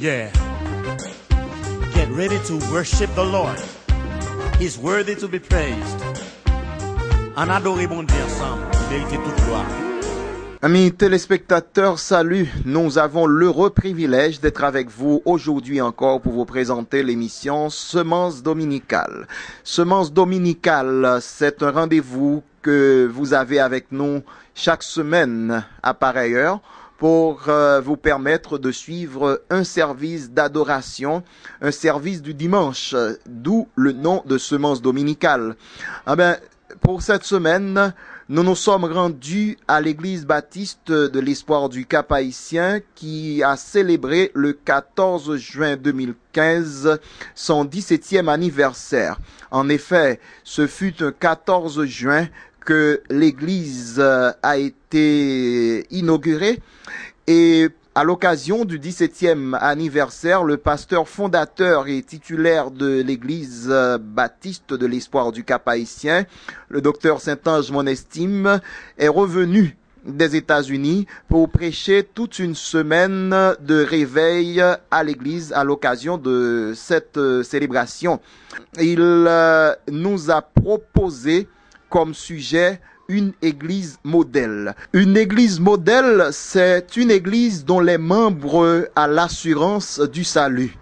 Yeah. Get ready to worship the Lord. He's worthy to be praised. En adorer bon Dieu ensemble, il mérite toute gloire. Amis téléspectateurs, salut. Nous avons l'heureux privilège d'être avec vous aujourd'hui encore pour vous présenter l'émission Semences dominicales. Semences dominicales, c'est un rendez-vous que vous avez avec nous chaque semaine à pareille heure pour vous permettre de suivre un service d'adoration, un service du dimanche, d'où le nom de Semences dominicales. Pour cette semaine, nous nous sommes rendus à l'église baptiste de l'Espoir du Cap-Haïtien qui a célébré le 14 juin 2015 son 17e anniversaire. En effet, ce fut un 14 juin que l'église a été inaugurée et à l'occasion du 17e anniversaire, le pasteur fondateur et titulaire de l'église baptiste de l'Espoir du Cap-Haïtien, le docteur Saint-Ange Monestime, est revenu des États-Unis pour prêcher toute une semaine de réveil à l'église à l'occasion de cette célébration. Il nous a proposé comme sujet une église modèle. Une église modèle, c'est une église dont les membres ont l'assurance du salut.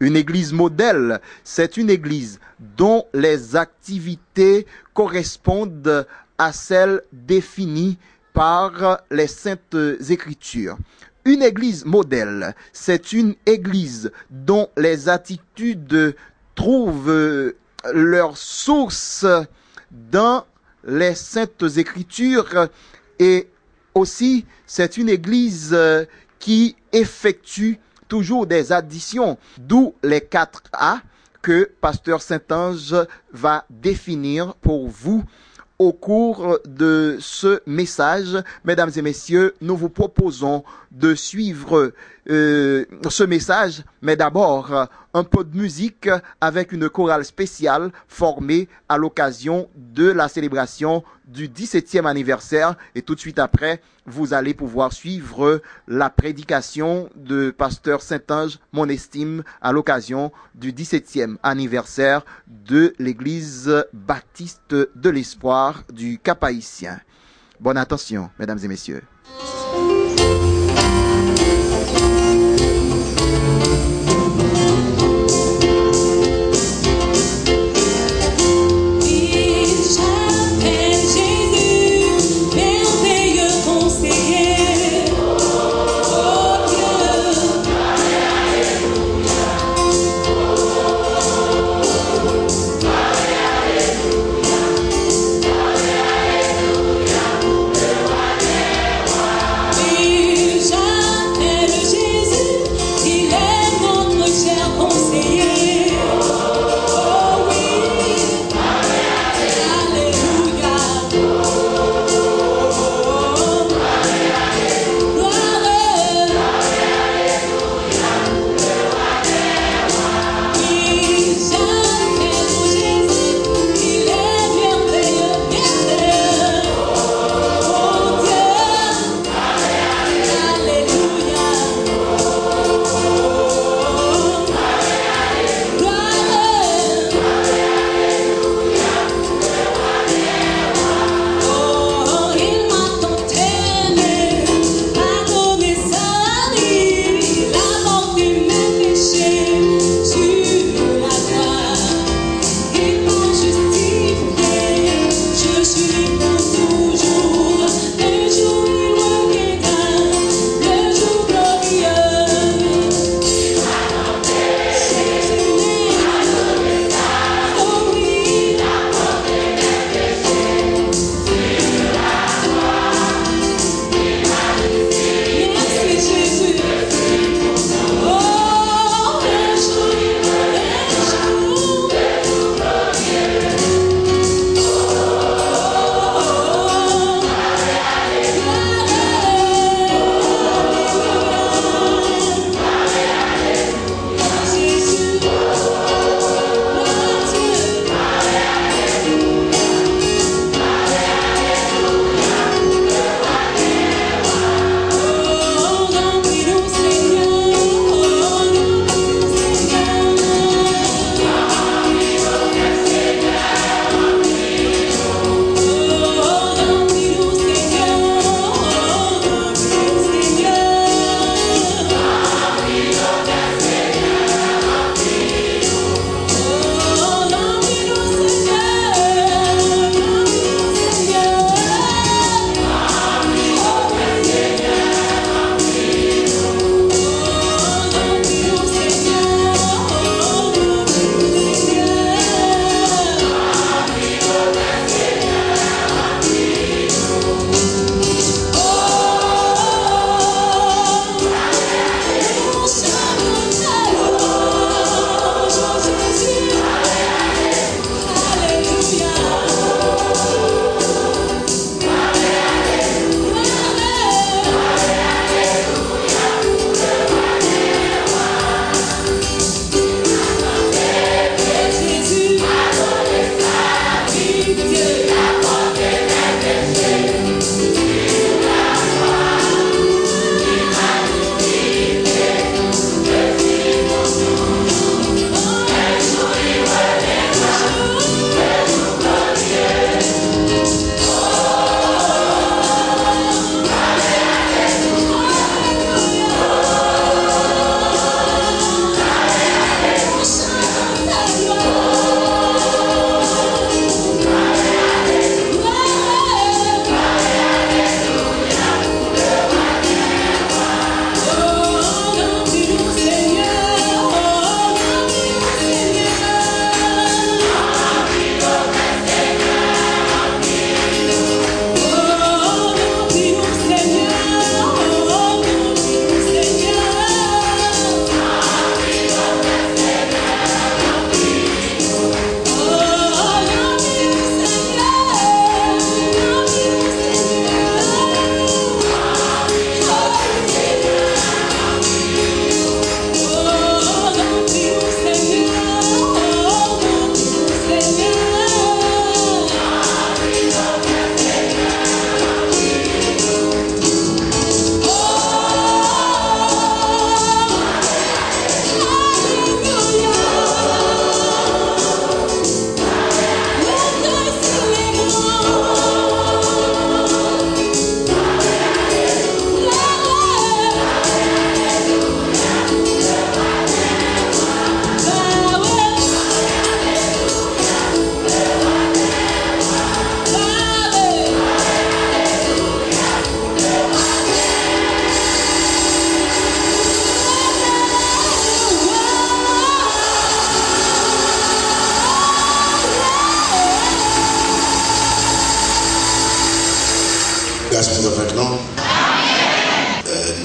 Une église modèle, c'est une église dont les activités correspondent à celles définies par les Saintes Écritures. Une église modèle, c'est une église dont les attitudes trouvent leur source dans les Saintes Écritures et aussi c'est une église qui effectue toujours des additions, d'où les 4 A que Pasteur Saint-Ange va définir pour vous au cours de ce message. Mesdames et messieurs, nous vous proposons de suivre ce message, mais d'abord un peu de musique avec une chorale spéciale formée à l'occasion de la célébration du 17e anniversaire. Et tout de suite après, vous allez pouvoir suivre la prédication de Pasteur Saint-Ange Monestime à l'occasion du 17e anniversaire de l'église baptiste de l'Espoir du Cap-Haïtien. Bonne attention, mesdames et messieurs. Wow.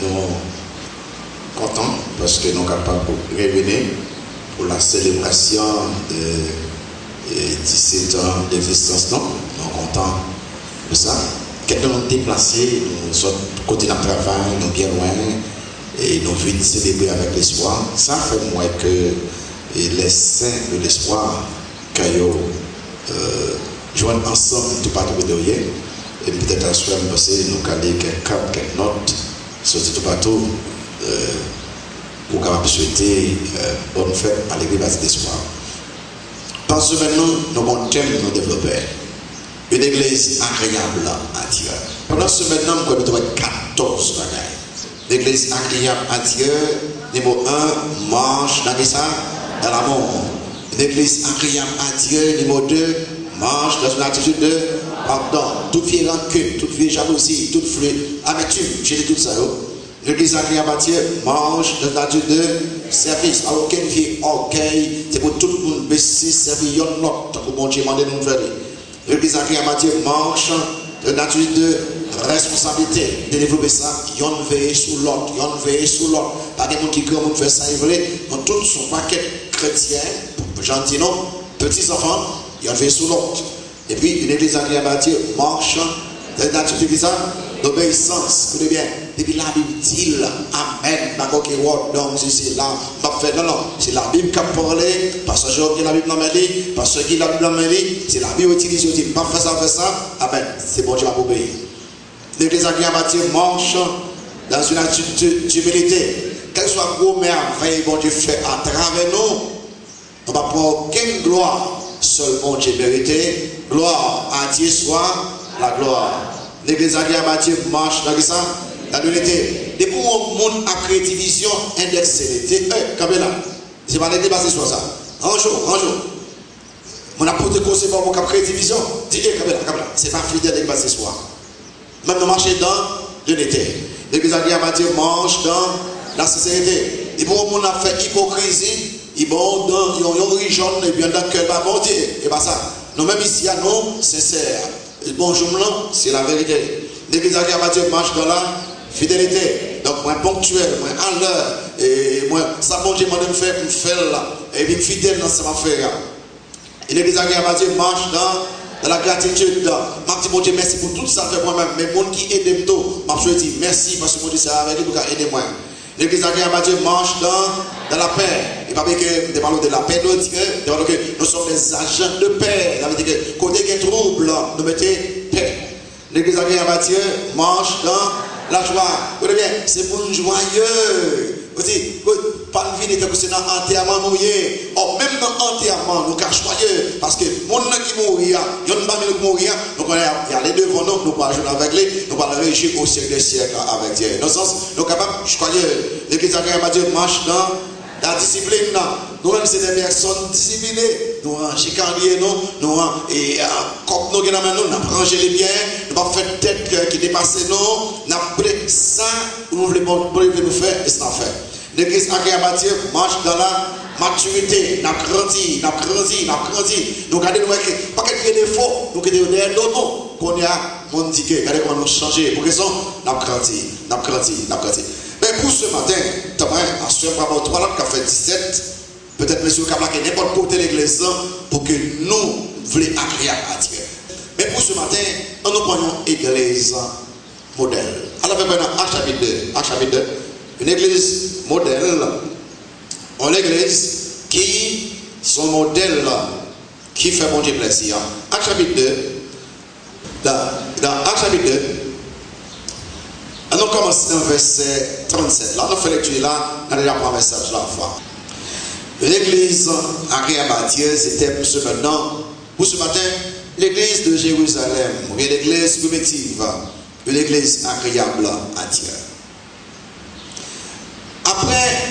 nous contents parce que nous sommes capables de revenir pour la célébration de 17 ans d'existence. Nous sommes contents de ça. Quand nous sommes déplacés, nous sommes côté de travail, nous sommes bien loin et nous venons célébrer avec l'espoir. Ça fait moins que les saints de l'espoir qu'ils joignent ensemble tout partout de rien. Et peut-être à ce moment nous caler quelques notes sur tout partout pour qu'on puisse souhaiter bonne fête à l'église baptiste d'espoir. Parce que maintenant, nous avons un thème nous développer. Une église agréable à Dieu. Pendant ce maintenant, nous avons 14 bagailles. L'église agréable à Dieu, numéro 1, marche dans l'amour. Une église agréable à Dieu, numéro 2, marche dans une attitude de pardon. Toute vieille rancune, toute vieille jalousie, toute vieille amertume, j'ai dit tout ça. L'église agréable à Dieu marche dans une attitude de service. Alors, aucun vieil orgueil, c'est pour tout le monde baisser, servir une note pour mon Dieu, demander de nous faire. L'église agréable à Dieu marche dans une attitude de responsabilité de développer ça. Yon veille sur l'autre, yon veille sur l'autre. Pas des gens qui crient, on fait ça, ils veulent. Dans tout son paquet chrétien, gentil non, petits enfants, yon veille sur l'autre. Et puis, une église agréable à Dieu marche dans une attitude de ça, d'obéissance. Écoutez bien. Et puis la Bible dit, Amen, d'accord, qui est donc c'est là, non, c'est la Bible qui a parlé, parce que j'ai la Bible dans ma vie, parce que la Bible dans ma vie, c'est la Bible utilisée, je dis, pas faire ça, Amen, c'est bon, Dieu va obéir. L'église agréable à Dieu marche dans une attitude d'humilité. Quelle soit gros merveille, bon Dieu fait à travers nous, on va prendre aucune gloire, seul bon Dieu mérité, gloire à Dieu soit la gloire. L'église agréable à Dieu marche dans ça. Dans l'unité. Depuis que le monde a créé division, indexé. Comme là, c'est pas l'église basée sur ça. Un jour. On a porté conseil pour qu'on crée division. Dis, comme là. C'est pas fidèle l'église basée sur ça. Même nous marcher dans l'unité. L'église agréable à Dieu marche dans la sincérité. Et pour le monde a fait hypocrisie, ils vont dans une religion et bien dans le cœur, bah, bon Dieu. Et pas ça. Nous même ici, à nous, sincères. Bonjour, c'est la vérité. L'église agréable à Dieu marche dans la fidélité, donc moins ponctuel, moins à l'heure, et moi, ça bon Dieu m'a me faire là, et bien fidèle dans ce que je fais. Et l'église agréable à Dieu marche dans la gratitude. Je dis, mon Dieu, merci pour tout ça fait moi-même, mais mon qui aide tout, je dis merci parce que mon Dieu, c'est avec lui pour aider moi. L'église agréable à Dieu marche dans la paix. Et pas que de parler de la paix, nous sommes des agents de paix. Ça veut dire que côté qui est trouble, nous mettons paix. L'église agréable à Dieu marche dans la joie. Vous voyez bien, c'est pour nous joyeux. Vous dites, pas une vie de c'est dans l'enterrement mouillé. Or, même dans l'enterrement, nous sommes joyeux. Parce que les gens qui mourent, il y a une famille qui mourent, donc il y a les deux devant nous, nous pouvons jouer avec lui, nous pouvons réagir au siècle des siècles avec Dieu. Dans ce sens, nous sommes capables de joyeux. L'église agréable à Dieu marche dans la discipline. Nous-mêmes, c'est des personnes disciplinées. Nous avons chicanlier, nous avons comme nous avons rangé les biens, nous avons fait tête qui dépasse nous, nous avons pris ça, nous voulons nous faire, et c'est en fait. L'église agréable à Dieu marche dans la maturité, nous avons grandi. Nous regardons, pas quelques défauts, nous regardons derrière nous, qu'on y a, mon dit que, regardez comment nous changé. Pour raison, nous avons grandi. Mais pour ce matin, à ce moment 3 là, qui a fait 17, peut-être monsieur Kabla qui n'est pas porté l'église pour que nous voulons agréable à Dieu. Mais pour ce matin, nous prenons l'église modèle. Alors, Acte chapitre 2, une église modèle, une église qui son modèle qui fait bon Dieu plaisir. Acte chapitre 2, dans Acte chapitre 2, nous commençons dans le verset 37. Là, nous faisons lecture là, nous allons prendre un message là. L'église agréable à Dieu, c'était pour ce matin, l'église de Jérusalem, ou bien l'église primitive, une église agréable à Dieu. Après,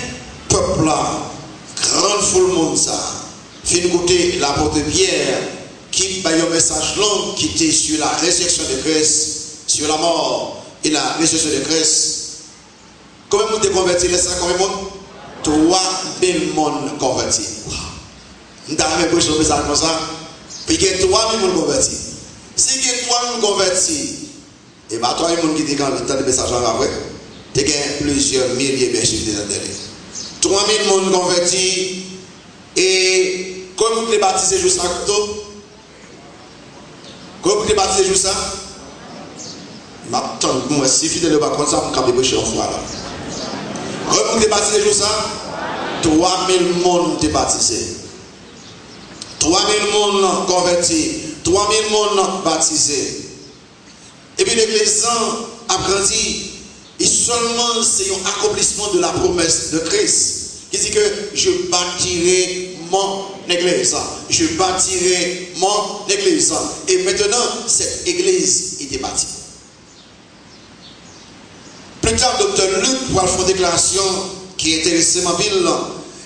peuple là, grande foule monde ça, fin écouter l'apôtre Pierre, qui a un message long qui était sur la résurrection de Christ, sur la mort et la résurrection de Christ. Combien de monde est converti? Laissez combien de monde? 3000 personnes converties. Nous avons prêché un message comme ça. Puis il y a 3000 personnes converties. Si il y a 3000 convertis, et bien 3000 personnes qui disent quand le message là après, il y a plusieurs milliers de bergers dans le 3000 personnes convertis. Et comme vous les baptisez jour ça, comme vous les baptisez jour ça, moi si fidèle le bas ça, je vais prêcher en foi là. Comme vous les baptisez jour ça, 3000 personnes sont baptisés. 3000 personnes convertis, 3000 personnes baptisés. Et puis l'église a grandi. Et seulement c'est un accomplissement de la promesse de Christ qui dit que je bâtirai mon église. Je bâtirai mon église. Et maintenant, cette église était bâtie. Plus tard, Dr. Luc va faire une déclaration qui est intéressante ma ville.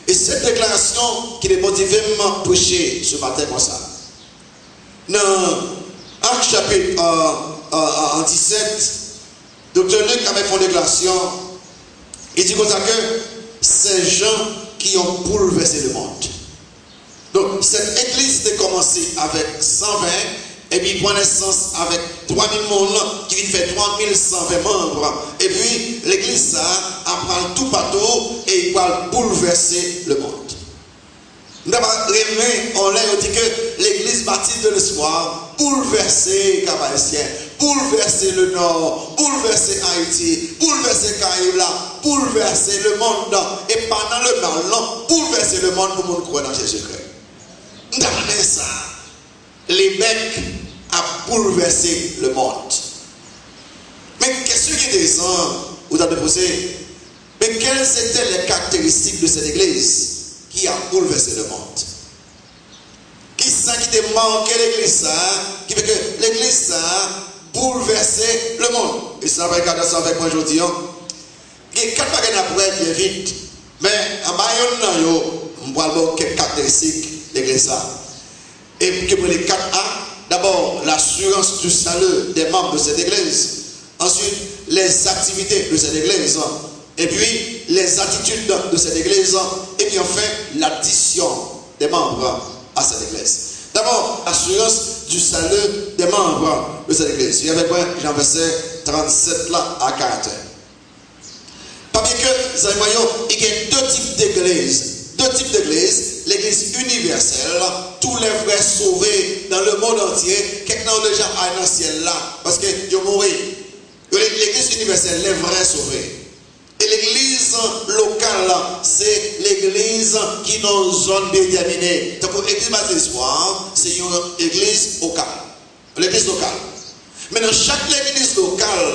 Et cette déclaration qui est motivée à prêcher ce matin comme ça. Dans Actes chapitre 17, Dr. Luc avait fait une déclaration. Il dit comme ça que ces gens qui ont bouleversé le monde. Donc, cette église a commencé avec 120 et puis prend naissance avec 3000 membres qui viennent faire 3120 membres. Et puis, l'église apprend tout partout et il va bouleverser le monde. On l'a dit que l'église baptiste de l'espoir bouleverser Cap-Haïtien, bouleverser le Nord, bouleverser Haïti, bouleverser Caraïbes, bouleverser le monde et pendant le mal, bouleverser le monde pour nous croire dans Jésus-Christ. Dans ça, les mecs a bouleversé le monde. Mais qu'est-ce qui est intéressant, vous avez posé, mais quelles étaient les caractéristiques de cette église qui a bouleversé le monde? Qui ça qui te manqué l'église qui fait que l'église a bouleversé le monde? Et ça va regarder ça avec moi aujourd'hui. Il y a 4 bagages après bien vite. Mais en Bayonne, on voit quelques caractéristiques de l'église. Et puis pour les 4A, d'abord l'assurance du salut des membres de cette église. Ensuite, les activités de cette église. Et puis, les attitudes de cette église. Et puis enfin, l'addition des membres à cette église. D'abord, l'assurance du salut des membres de cette église. Il y avait quoi? Jean verset 37 là à 40. Pas bien que, vous voyez, il y a 2 types d'églises. 2 types d'églises. L'église universelle, tous les vrais sauvés dans le monde entier, quelqu'un de gens à dans le ciel là, parce que ils ont mouru. L'église universelle, les vrais sauvés. Et l'église locale, c'est l'église qui est dans une zone déterminée. Donc l'église baptiste, c'est une église locale. L'église locale. Mais dans chaque église locale,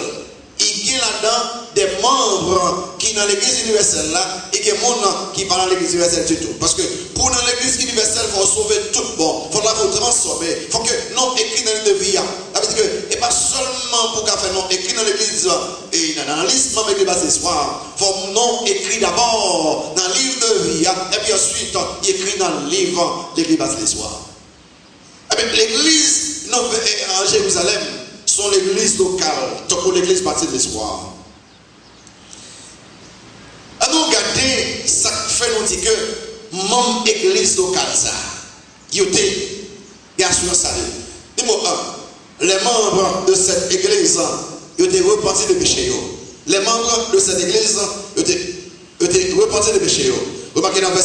il y a là-dedans des membres qui dans l'église universelle là, et des gens qui parlent dans l'église universelle du tout. Parce que pour dans l'église universelle, il faut sauver tout le monde. Il faut la transformer. Il faut que non écrit dans le vie. Ça veut dire que, et pas seulement pour faire non écrit dans l'église et dans la liste même de l'église soir. Il faut non écrit d'abord dans le livre de vie. Et puis ensuite, il écrit dans le livre de l'église baptiste soir. L'église en Jérusalem sont l'église locale, donc pour l'église baptiste de l'espoir. Alors regardez, ça fait nous dire que mon église locale, ça, il y a assurance salut. Numéro 1, les membres de cette église, ils ont été repentis de péché. Les membres de cette église, ils ont été repentis de péché. Remarquez dans le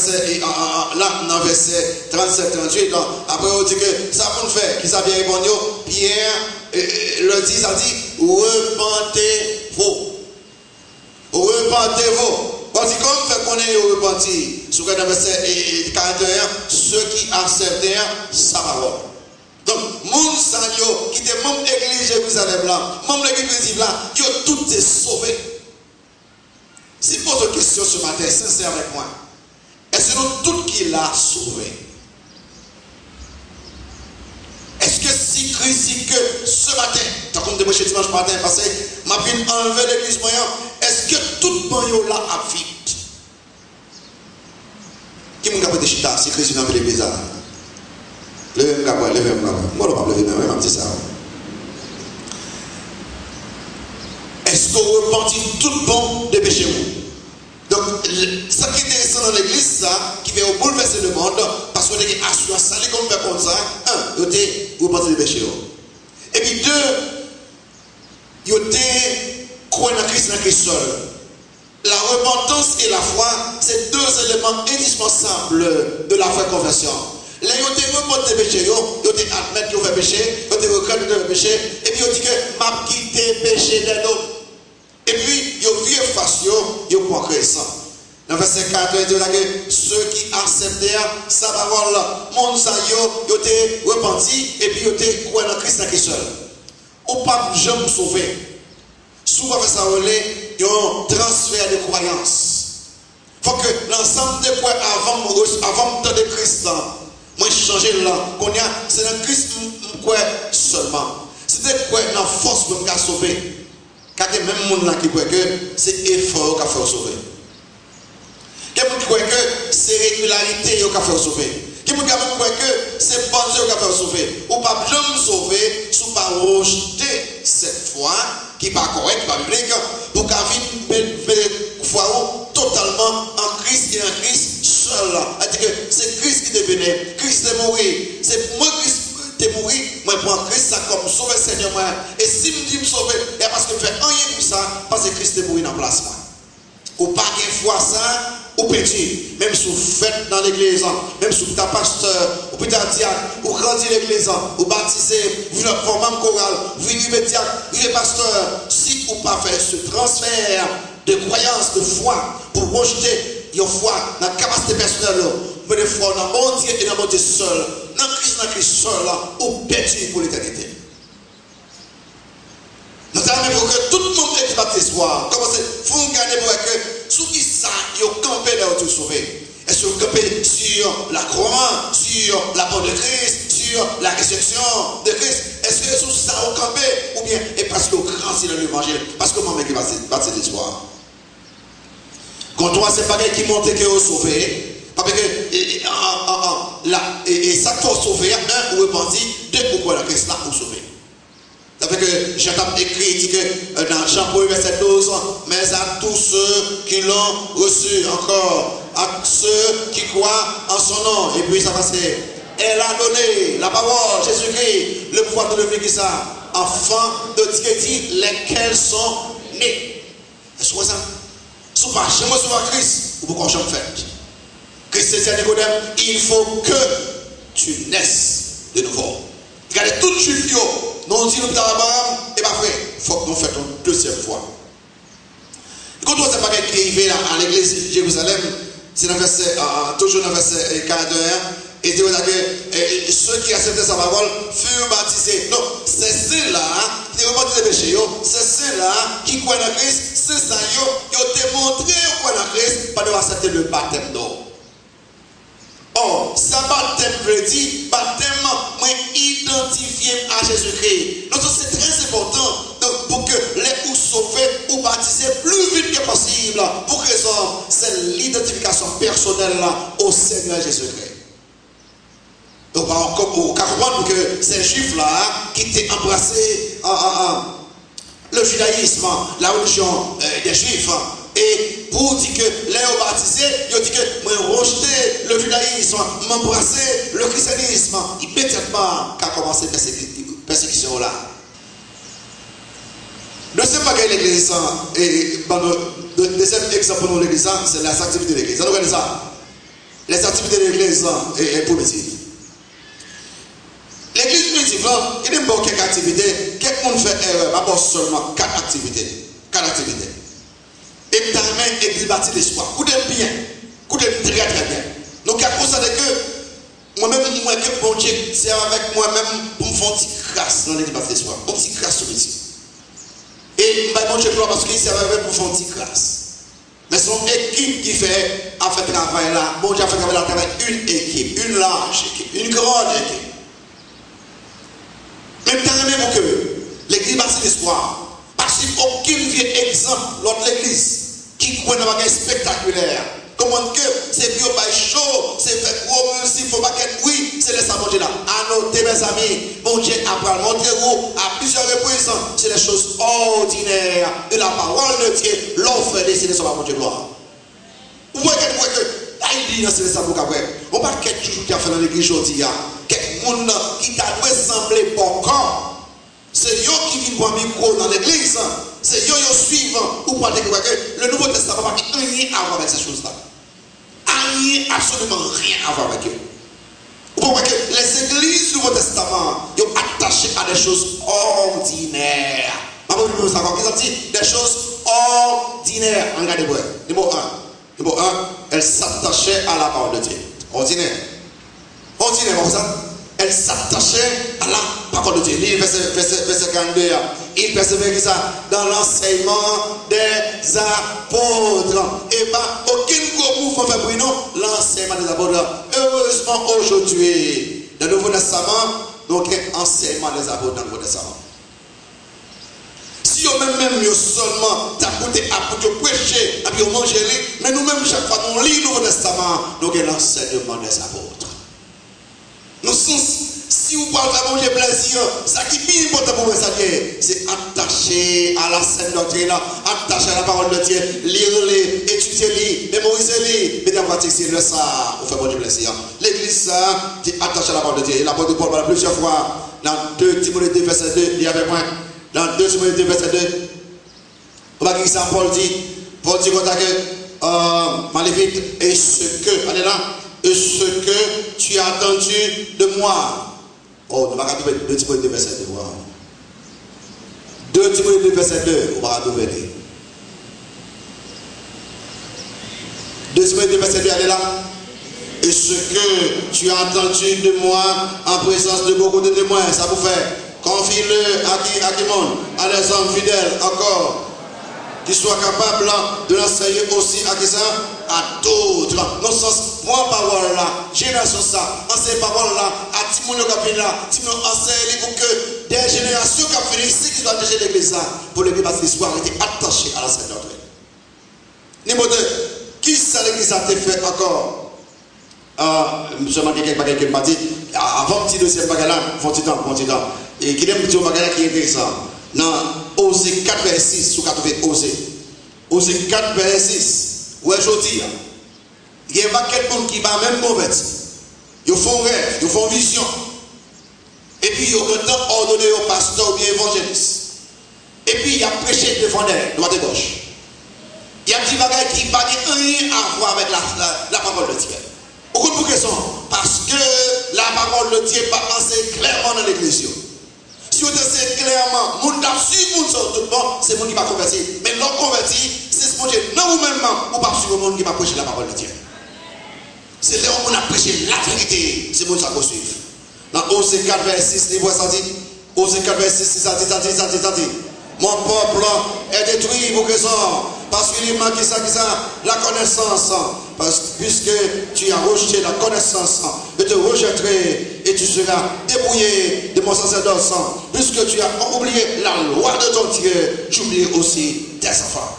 verset 37-38, après on dit que ça pour nous faire, qui ça vient répondre, Pierre le dit, ça dit, repentez-vous. Repentez-vous. Parce que comme fait qu'on est repenti, sur le verset 41, ceux qui acceptèrent sa parole. Donc, moun sanyo, qui était membre de l'église Jérusalem là, membre de l'église là, ils ont tous été sauvés. Si vous posez une question ce matin, sincère avec moi, est-ce que nous tous qui l'a sauvé? Est-ce que si Christ dit que ce matin, tant qu'on débouche dimanche matin passé, m'a vu enlever l'église moyen, est-ce que tout le monde là a vite? Qui m'a dit chita si Christ n'a pas l'église là? Levez-moi, moi je ne vais pas lever, mais je vais ça. Est-ce qu'on repentit tout le monde de péché? Donc, ça qui est intéressant dans l'église, ça, qui fait bouleverser le monde, parce qu'on a une assurance, ça, les comme fait comme ça, un, vous pensez le péché. Et puis deux, vous croyez dans Christ seul. l'espérance et la foi, c'est deux éléments indispensables de la vraie conversion. Là, ils ont remonté des péchés, ils ont admis qu'ils ont fait péché, ils ont reconnu qu'ils ont fait péché, et puis ils ont dit que m'a quitté péché d'un homme. Et puis, ils ont vu face, ils ont créé ça. Dans le verset 4, il dit que ceux qui acceptèrent sa parole, mon sa ils ont repenti, et puis ils ont cru dans Christ qui seul. Ou pas jamais sauvé. Souvent, ça relève, ils ont transfert de croyances. Il faut que l'ensemble des points avant de Christ, moi changer là, c'est dans Christ quoi seulement. C'est de quoi dans force pour me sauver. Car il y a même monde là qui croit que c'est effort qui a fait sauver. Quelqu'un qui croit que c'est régularité qui a fait sauver. Quelqu'un qui croit que c'est bonne qui a fait sauver. Ou pas jamais sauver, sous pas rejeter cette foi qui n'est pas correcte, pas biblique, pour qu'à vivre foi totalement en Christ et en Christ seul. C'est-à-dire que c'est Christ qui devenait, Christ est mort. C'est moi Christ est mort, moi je prends Christ ça comme sauver Seigneur moi. Et si je me sauver, c'est parce que je fais rien pour ça, parce que Christ est mort en place moi. Ou pas qu'une fois ça, ou petit, même si vous faites dans l'église, même si vous êtes pasteur, ou peut-être diacre, ou grandi l'église, ou baptisé, vous êtes formé chorale, vous vivez diacre, vous êtes pasteur, si vous pas fait ce transfert de croyance, de foi, pour rejeter une foi dans la capacité personnelle, vous pouvez foi dans mon Dieu et dans mon Dieu seul, dans Christ seul, ou petit pour l'éternité. Nous avons pour que tout le monde ait baptisé soir. Comment c'est? Il faut gagner pour que ceux qui savent, ils ont campé là où tu sauvé. Est-ce que vous campez sur la croix, sur la mort de Christ, sur la résurrection de Christ? Est-ce que sous ça vous campé? Ou bien, et parce que vous grandissez dans l'évangile? Parce que moi, mec, qui va baptiser l'histoire. Quand toi, c'est pas quelqu'un qui montre que vous sauvé. Parce que, et ça, faut sauver, un, ou repentir, deux, pourquoi la Christ là, vous sauver. Ça fait que Jacques écrit, dit que dans Jean 1, verset 12, mais à tous ceux qui l'ont reçu, encore, à ceux qui croient en son nom. Et puis ça va c'est, elle a donné la parole, Jésus-Christ, le pouvoir de devenir qui ça, enfant de Dieu, lesquels sont nés. Est-ce que ça? Si vous marchez, moi, sur Christ, ou pourquoi je me fais? Christ c'est Nicodème, il faut que tu naisses de nouveau. Regardez tout juif, non dit nous d'Abraham, et pas vrai, il faut que nous fassions une deuxième fois. Quand on ne sait pas qui est arrivé à l'église de Jérusalem, c'est toujours dans le verset 41, et dit que ceux qui acceptaient sa parole furent baptisés. Non, c'est ceux-là qui ont remonté les péchés, c'est ceux-là qui croient en Christ, c'est ça, ils ont démontré qu'ils croient en Christ par de accepter le baptême d'eau. Or, ça baptême veut dire baptême, moi identifié à Jésus-Christ. Donc c'est très important pour que les ou sauvés ou baptisés plus vite que possible. Pour raison, c'est l'identification personnelle au Seigneur Jésus-Christ. Donc on comprend que ces juifs-là qui étaient embrassés le judaïsme, la religion des juifs. Et pour dire que les baptisés, ils ont dit que moi rejeter le judaïsme, m'embrasser le christianisme, immédiatement qu'a commencé persécution là. Deuxième bagage de l'église, et le deuxième exemple pour l'église, c'est les activités de l'église. Vous regardez ça? Les activités de l'église est primitive. L'église primitive, il y a quelques activités, quelqu'un fait erreur, pas seulement 4 activités. 4 activités. Et ta main église bâtie l'espoir. Coudez bien. Coudez très très bien. Donc, à cause de que moi-même, moi, que bon Dieu, c'est avec moi-même pour me faire une petite grâce dans l'église bâtie l'espoir. Une petite grâce sur petit. Et bon Dieu, parce qu'il s'est avec pour faire une petite grâce. Mais son équipe qui fait travail là, bon Dieu a fait travail une équipe, une large équipe, une grande équipe. Même t'as même que l'église bâtie l'espoir. Parce qu'il n'y a aucun vieux exemple dans l'église qui croit dans un spectaculaire. Comment que c'est bio by show, c'est fait gros musique, il faut pas qu'être oui, c'est laisser manger là. À noter mes amis, mon Dieu a montré vous à plusieurs reprises, c'est les choses ordinaires de la parole de Dieu, l'offre décidée sur la mon Dieu gloire. Vous voyez que, il dit, c'est ça pour qu'après, on va quelque chose qui a fait dans l'église aujourd'hui, quelqu'un qui t'a ressemblé pour corps. C'est eux qui viennent voir un micro dans l'église C'est yo suivant ou pas que le Nouveau Testament n'a rien à voir avec ces choses-là. Rien, absolument rien à voir avec eux. Vous voyez que les églises du Nouveau Testament sont attachées à des choses ordinaires. Des choses ordinaires. Regardez-moi. Numéro 1. Numéro 1, elles s'attachaient à la parole de Dieu. Ordinaire. Ordinaire, comme ça. Elle s'attachait à la parole de Dieu. Verset 42. Il persévérait ça dans l'enseignement des apôtres. Et bien, aucun gros mouvement fait pour nous l'enseignement des apôtres. Heureusement, aujourd'hui, dans le Nouveau Testament, donc enseignement des apôtres dans le Nouveau Testament. Si on même seulement t'apporter à pour prêcher, à pour manger, mais nous-mêmes, chaque fois nous lisons le Nouveau Testament, nous avons l'enseignement des apôtres. Nous sommes, si vous parlez de manger plaisir, ça qui est bien important pour vous, c'est attaché à la sainte doctrine, attaché à la parole de Dieu, lire-les, étudier-les, mémoriser-les, mettez en pratique, c'est le ça, vous fait bon plaisir. L'église, ça, est attachée à la parole de Dieu. Et l'apôtre Paul parle plusieurs fois, dans 2 Timothée 2, verset 2, il y avait moi, dans 2 Timothée 2, verset 2, on va dire ça, Paul dit que, Malévite, et ce que, allez là, et ce que tu as attendu de moi. Oh, on va trouver 2 Timothée 2, verset 2. 2 Timothée 2, verset 2, on va trouver. 2 Timothée 2, verset 2, allez là. Et ce que tu as entendu de moi en présence de beaucoup de témoins, ça vous fait. Confie-le à qui monde, à les hommes fidèles encore, qui soient capables de l'enseigner aussi à qui ça, à d'autres. Dans ce sens, moi, parole là, génération ça, enseigne parole là, à Timothée qui là, Timothée enseigne pour que des générations qui finissent ici, qui doivent déchirer l'église là, pour l'église parce que l'histoire était attachée à la sainte doctrine. Numéro 2, qui ça l'église a été fait encore? Je m'en dis quelqu'un m'a dit, avant petit deuxième bagage là, bon petit temps. Et qui est un petit bagage qui est intéressant. Dans Osée 4, verset 6, sous 80 Osée 4, verset 6, où est-ce que il y a pas quelqu'un qui va même mauvais. Ils font rêve, ils font vision. Et puis ils ont ordonné au pasteur ou bien évangéliste. Et puis il a prêché devant eux, droite et gauche. Il y a un petit bagage qui n'a rien à voir avec la parole de Dieu. Pourquoi question? Parce que la parole de Dieu n'est pas enseigné clairement dans l'église. Si on enseigne clairement, mon d'absurde, mon sort tout bon, c'est mon qui va convertir. Mais l'homme converti, c'est ce que j'ai non vous-même, ou pas sur le monde qui va prêcher la parole de Dieu. C'est là où on a prêché la vérité. C'est mon ça qu'on suit. Dans Osée 4, verset 6, vous ça dit. Osée 4, verset 6, ça dit. Mon peuple est détruit pour raison. Parce qu'il manque la connaissance. Puisque tu as rejeté la connaissance, je te rejetterai et tu seras dépouillé de mon sacerdoce. Puisque tu as oublié la loi de ton Dieu, j'oublie aussi tes enfants.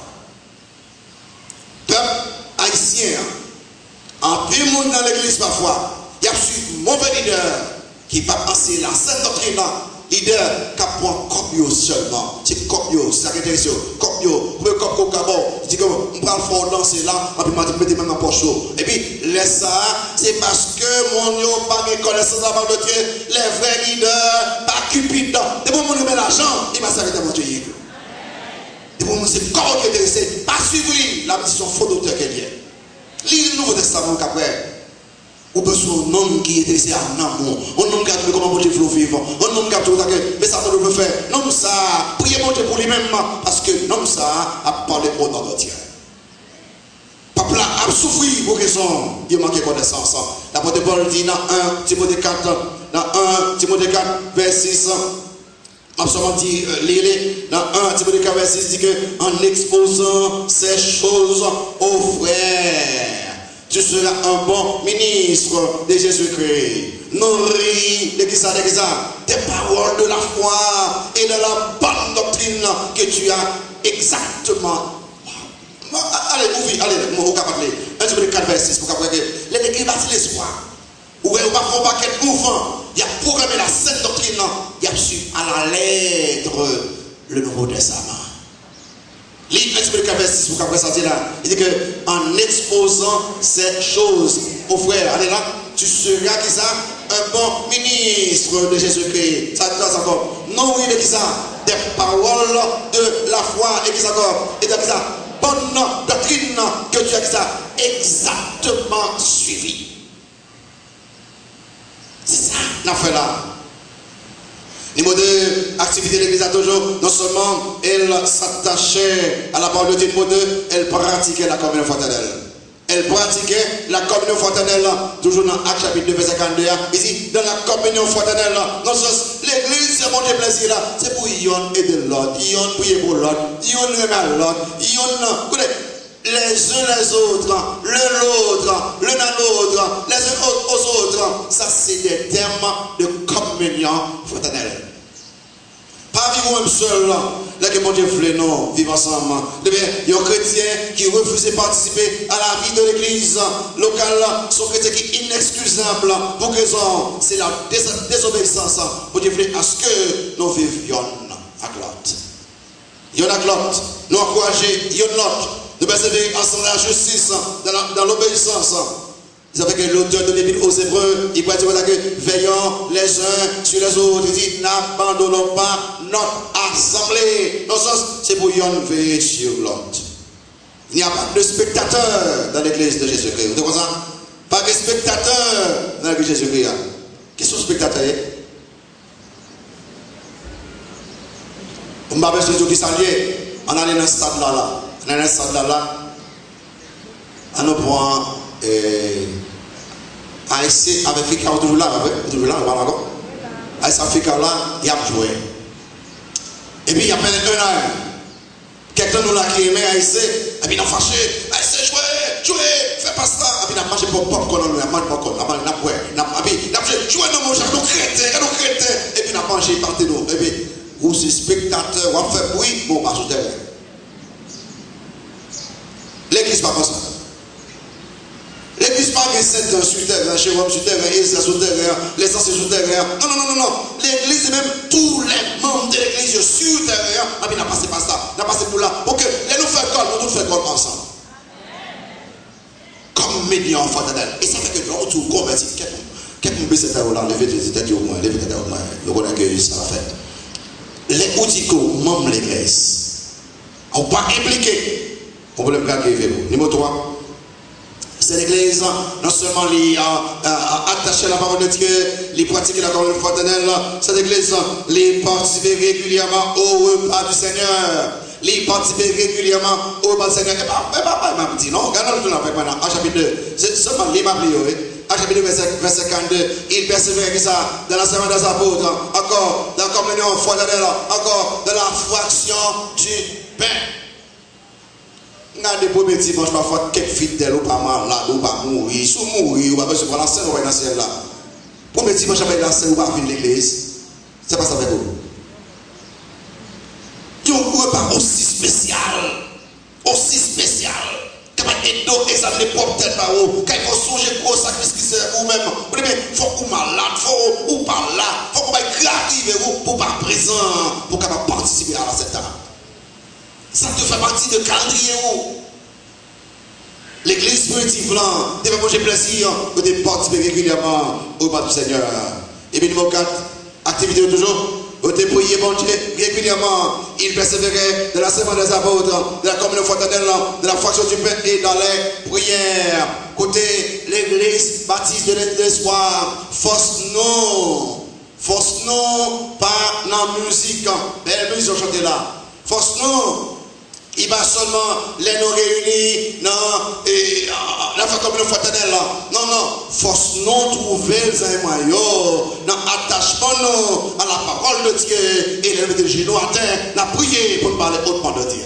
Peuple haïtien, en plus monde dans l'église parfois, il y a un mauvais leader qui va enseigner la sainte doctrine. Leader qui prend copio seulement. C'est copio, c'est ça qui est intéressant. Copio, vous pouvez copio d'abord. Il dit que on prend le fort danser là, et puis on mettez même en poche. Et puis, laisse ça, c'est parce que mon yo pas de connaissance de la parole de Dieu, les vrais leaders, pas cupidants. Et pour mon met l'argent, il va s'arrêter à mon Dieu. Et pour moi, c'est corps qui est intéressé. Pas suivre la mission faux d'auteur qu'elle est. Lisez le Nouveau Testament qu'après. Ou besoin d'un homme qui est intéressé à l'amour, un homme qui a trouvé comment manger flot vivant, un homme qui a trouvé mais ça ne peut faire. Non, ça, priez manger pour lui-même, parce que non, ça a parlé au nom de Dieu. Peuple a souffert pour raison, il manque de connaissance. L'apôtre Paul dit dans 1 Timothée 4, verset 6, absolument dit, dans 1 Timothée 4, verset 6, dit que en exposant ces choses aux frères, tu seras un bon ministre de Jésus-Christ. Nourris des paroles de la foi et de la bonne doctrine que tu as exactement. Allez, on va parler. 1 Timothée 4, verset 6, pour qu'après les écrits bâtissent l'espoir. Ou on va faire un paquet de mouvements. Il y a programmé la sainte doctrine. Il y a su à la lettre le Nouveau Testament. Livre 1 Timothée 4, verset 6, pour qu'après ça dit là, il dit que en exposant ces choses aux frères, allez là, tu seras qui ça, un bon ministre de Jésus-Christ. Ça dit encore, non oui de qui ça, des des paroles de la foi et qui encore et de ça bonne doctrine que tu as ça exactement suivi. C'est ça qu'on fait là. Niveau de activité de l'église a toujours, non seulement elle s'attachait à la parole de Dieu, niveau de, elle pratiquait la communion fraternelle. Elle pratiquait la communion fraternelle, toujours dans Actes chapitre 2, verset 42. Ici, dans la communion fraternelle, dans ce sens, l'église, c'est mon plaisir là, c'est pour yon aider l'autre, yon prier pour l'autre, yon remettre à l'autre, yon, les uns les autres, l'autre, l'un à l'autre, les uns aux autres. Ça, c'est des termes de communion fraternelle. Pas vivre même seul, là que mon Dieu voulait, non, vivre ensemble. Il y a un chrétien qui refuse de participer à la vie de l'église locale, son chrétien qui est inexcusable. Pour raison, c'est la désobéissance. Mon Dieu voulait à ce que nous vivions à l'autre. Il y en a l'autre, nous encourager, il y en a l'autre. Nous persévérer ensemble la justice, dans l'obéissance. Vous savez que l'auteur de l'Épître aux Hébreux, il peut dire que veillons les uns sur les autres. Il dit n'abandonnons pas notre assemblée. Dans ce sens, c'est pour y veiller sur l'autre. Il n'y a pas de spectateurs dans l'église de Jésus-Christ. Vous comprenez ça? Pas de spectateurs dans l'église de Jésus-Christ. Qui sont les spectateurs? On va faire ce qui s'allie. On a dans ce stade là. On a dans ce stade là. On nous prend. ASC avec Fika, toujours là, on va encore. ASC Fika là, il a joué. Et puis il y a plein de un an. Quelqu'un nous l'a qui aimait ASC, et puis il a fâché. ASC joué, fais pas ça. Et puis il a mangé popcorn, il a mangé popcorn, il a joué dans mon jardin, crétin. Et puis il a mangé par tes dos. Et puis, vous êtes spectateur, vous fait bruit, bon, pas sur terrain. L'église pas comme ça. L'église pas que c'est sur terre, chez moi sur terre, sur terre, les anciens sur terre. Non. L'église, même tous les membres de l'église sur terre, on n'a passé par ça, on a passé pour là. Pour que les nous faisons col, nous tous faisons col ensemble. Comme médian fraternel. Et ça fait que nous tous convertis. Quelqu'un peut se faire là, lever les têtes au moins, lever les têtes au moins. Nous connaissons que ça va faire. Les outils que membres de l'église n'ont pas impliqué. On peut le faire arriver. Numéro 3. C'est l'église, non seulement attacher la parole de Dieu, les pratiquer la parole fraternelle, cette église, les participer régulièrement au repas du Seigneur, les participer régulièrement au repas du Seigneur. Et pas, il m'a dit, non, regardons le tout avec maintenant, en chapitre 2, c'est seulement les m'a en chapitre 2, verset 42, il persévère ça dans la semaine des apôtres, encore dans la communion fraternelle, encore dans la fraction du pain. Dans les premiers dimanches, parfois, quelques fidèles ou pas malades, ou pas mourir, sous mourir, ou pas se prendre la scène, ou pas dans la scène là. Premier dimanche, avec la scène, ou pas venir l'église. C'est pas ça avec vous. Il y a un repas aussi spécial. Quand il doit examiner propre tête par vous, quand il faut songer gros sacrifice qui c'est vous-même. Vous dites, il faut qu'on malade, il faut ou pas là, il faut qu'on va gratifier vous pour pas présent, pour capable participer à la cette table. Ça te fait partie de calendrier. L'église spirituelle, devait manger plaisir de participer régulièrement au repas du Seigneur. Et puis numéro 4, activité toujours, de prier bon Dieu régulièrement. Il persévérait de la semaine des apôtres, de la communion fraternelle, de la fraction du pain et dans les prières. Côté l'église baptiste de l'espoir, force-nous, pas dans la musique, belle musique chantée là. Force-nous. Il va seulement les nous réunir dans la communion fraternelle. Non. Force-nous trouver les moyens dans l'attachement à la parole de Dieu et lever les genoux à terre, la prier pour parler hautement de Dieu.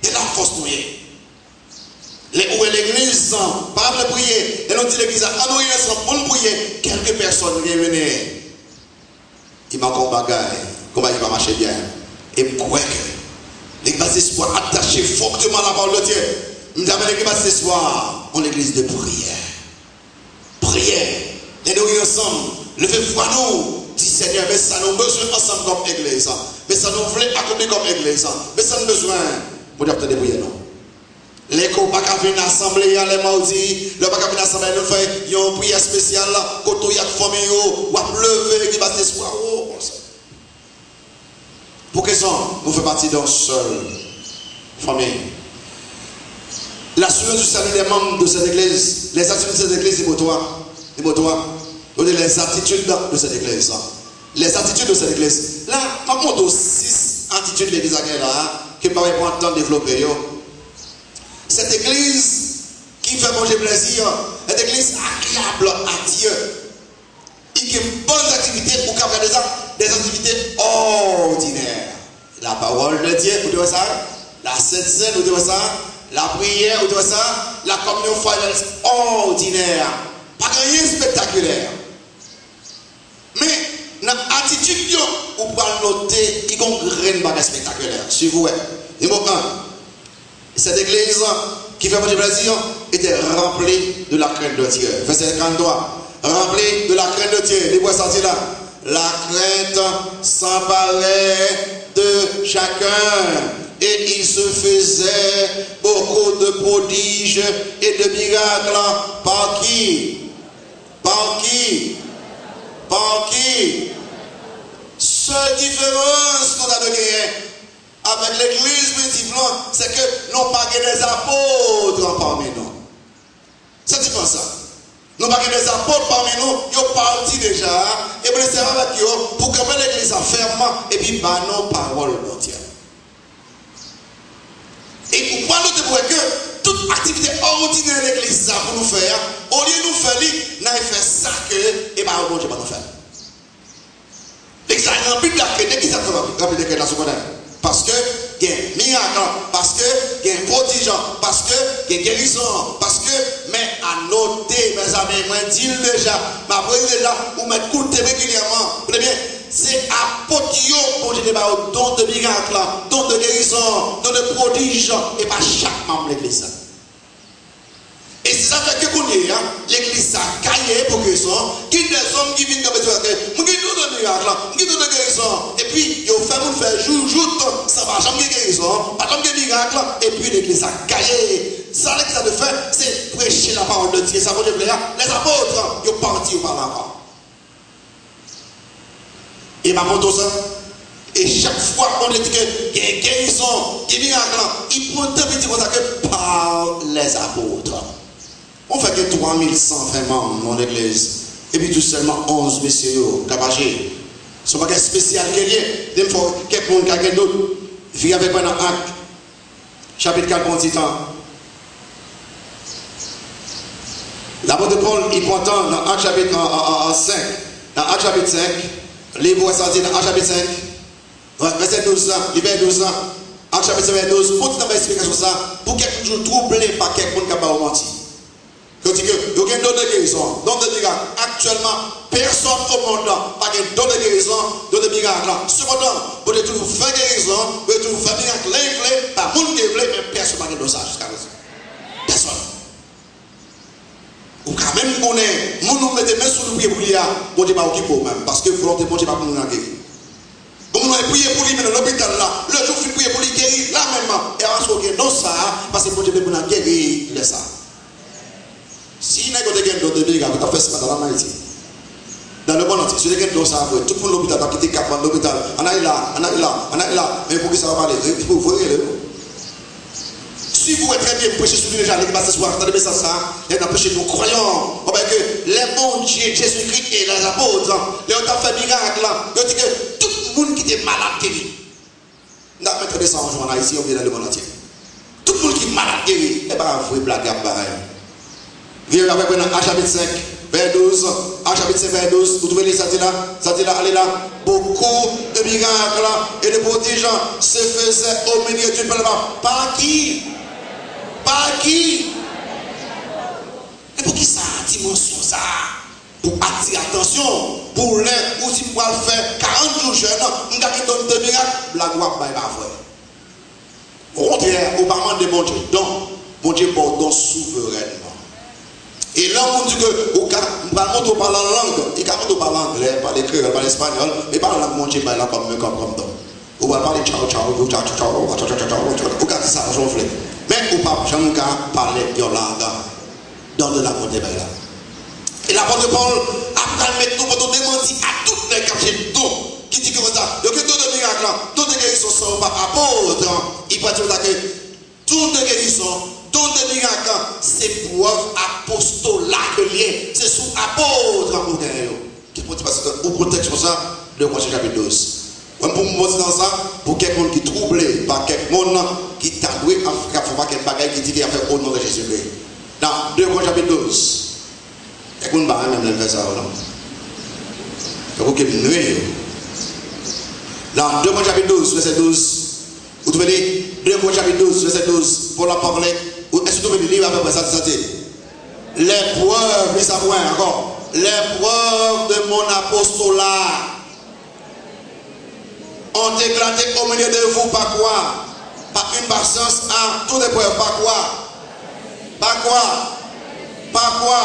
Et là, force-nous. Où est l'église, pas de prier. Et nous dit l'église, nous sommes pour prier. Quelques personnes viennent. Il m'a dit comment il va marcher bien. Et pourquoi l'église d'espoir attachée fortement à la parole de Dieu. Nous avons l'église d'espoir en l'église de prière. Prière. Et nous ensemble. Levez-vous nous. Dit Seigneur, mais ça nous besoin ensemble comme église. Mais ça nous voulait accomplir comme église. Mais ça nous besoin. Pour dire de prier, non. Les gens qui ont venir assemblée, les maudits, les gens qui ont venir assemblée, nous faisons une prière spéciale. Quand il y a une famille, ou à lever l'église d'espoir. Pour que nous faisons partie d'une seule famille. L'assurance du salut des membres de cette église, les attitudes de cette église, c'est pour toi. Les attitudes de cette église. Les attitudes de cette église. Là, je montre 6 attitudes de l'église là, que je ne vais pas temps développer. Cette église qui fait manger plaisir, cette église agréable à Dieu. Il y a une bonne activité pour faire des activités ordinaires. La parole de Dieu, vous devez ça. La Sainte Seine, vous devez ça. La prière, vous devez ça. La communion fraternelle ordinaire. Pas rien spectaculaire. Mais, dans l'attitude, vous pouvez noter qu'il y a une grande spectaculaire. Si vous voyez. Numéro 1. Cette église qui fait manger plaisir était remplie de la crainte de Dieu. Verset 43. Rempli de la crainte de Dieu. Les voix sortis là. La crainte s'emparait de chacun. Et il se faisait beaucoup de prodiges et de miracles. Par qui? Par qui? Par qui? Seule différence qu'on a de gagner avec l'église primitive, c'est que nous pas des apôtres parmi nous. C'est différent ça. Nous n'avons pas des apôtres parmi nous, ils sont partis déjà, et vous laissez avec eux pour que l'église ferme et puis par nos paroles de Dieu. Et pourquoi nous devons que toute activité ordinaire de l'église pour nous faire, au lieu de nous faire, nous avons fait ça que, et bien, bon Dieu va nous faire. L'église a rempli de la crainte, l'église a rempli de la crainte dans ce qu'on a. Parce que il y a un miracle, parce que il y a un prodige, parce que il y a une guérison, parce que, mais à noter, mes amis, moi dis déjà, ma prise déjà, ou m'écouter régulièrement, vous bien, c'est apôtre qui ont pour donner don de miracle, don de guérison, don de prodige, et pas chaque membre de l'église. Et c'est ça fait que l'église a caillé pour que ça, qui des hommes qui viennent comme ça, qui nous donnent miracle, qui nous donnent guérison, et puis ils ont fait nous faire jour, ça va jamais guérison, pas jamais miracle, et puis l'église a caillé. Ça, l'église a de faire, c'est prêcher la parole de Dieu, ça va devenir les apôtres, ils ont parti par là-bas. Et ma moto ça, et chaque fois qu'on dit qu'il y a une guérison, qu'il y a un miracle, il prend un petit comme ça que par les apôtres. On fait que 3120 membres dans l'église. Et puis tout seulement 11 messieurs capagés. Ce n'est pas spécial qu'il y ait. Des fois, quelqu'un d'autre vient avec moi dans Acte, chapitre 4, bon temps. L'apôtre Paul, il prend temps dans Acte chapitre 5. Dans Acte chapitre 5, les voix sont dit dans Acte chapitre 5, verset 12 ans, verset 12 ans. Acte chapitre 5, verset 12. Pour une explication ça, pour quelqu'un toujours troublé par quelqu'un qui n'a pas menti. Je dis que il y a un don de guérison, don de miracle. Actuellement, personne au monde n'a pas de don de guérison, don de miracle. Cependant, vous devez toujours faire guérison, vous devez toujours faire miracle, l'inflé, pas monde qui mais personne n'a pas de don ça jusqu'à présent. Personne. Ou quand même qu'on est, nous mettons main sur le prier pour lui, bon Dieu pas occupé même, parce que volonté bon Dieu pas pour nous guérir. Comme nous avons prié pour lui, mais dans l'hôpital là, le jour où nous prions pour lui guérir, là même, et on se dit non ça, parce que bon Dieu peut nous guérir, il est ça. Si vous avez un don de miracle, vous avez fait ça dans la Haïti. Dans le monde entier, si vous avez un don ça, tout le monde l'hôpital va quitter Cap, l'hôpital, on a là, mais pour que ça va parler, il faut voir le. Si vous êtes très bien prêché sur les gens, les passer soir, attendez ça, et n'empêchez nous croyons, que les bons dieux, Jésus-Christ et les apôtres, les ont fait miracle, ils ont dit que tout le monde qui était malade guéri. Nous avons fait ça en Haïti, on vient dans le monde entier. Tout le monde qui est malade guéri, et bien, vous blague à pareil. Viens avec moi dans Acte chapitre 5, vers 12. Acte chapitre 5, vers 12. Vous trouvez les ça dit là, allez là. Beaucoup de miracles et de prodiges se faisaient au milieu du peuple. Par qui? Par qui? Et pour qui ça dimension ça? Pour attirer attention. Pour les, ou si vous pouvez faire 40 jours jeunes, vous avez donné de miracles, la gloire va pas vrai. Au contraire, au parlement de mon Dieu. Donc, mon Dieu pardonne souverainement. Et là, on dit que, on parle en langue, il parle en anglais, parle créole, parle espagnol, mais parle en langue, mon Dieu, là, comme donc. On va parler ciao, on ça, j'en fais. Mais on ne peut jamais parler de langue dans le langue de là. Et l'apôtre Paul, après mettre nous pour nous demander à toutes les quartiers d'eau, qui dit que donc tout de miracle, tout de guérison sont pas apôtres. Il peut dire que tout de guérison, tout de miracle, c'est preuve apostolat que lien, c'est sous apôtre en qui peut dire parce que au contexte comme ça, de Corinthiens chapitre 12. Pour me poser dans ça, pour quelqu'un qui est troublé par quelqu'un qui t'a doué en faire pas quelqu'un bagaille qui dit qu'il a fait au nom de Jésus-Christ. Dans 2 Corinthiens chapitre 12. Et qu'on va même faire ça, non? Il faut qu'il y ait une. Dans 2 Corinthiens chapitre 12, verset 12. Vous trouvez 2 Corinthiens chapitre 12, verset 12. Pour la parler. Est-ce que vous trouvez le livre après ça? Les preuves, mais ça point encore. Les preuves de mon apostolat ont éclaté au milieu de vous par quoi? Par une patience à toutes les preuves. Par quoi? Par quoi? Par quoi?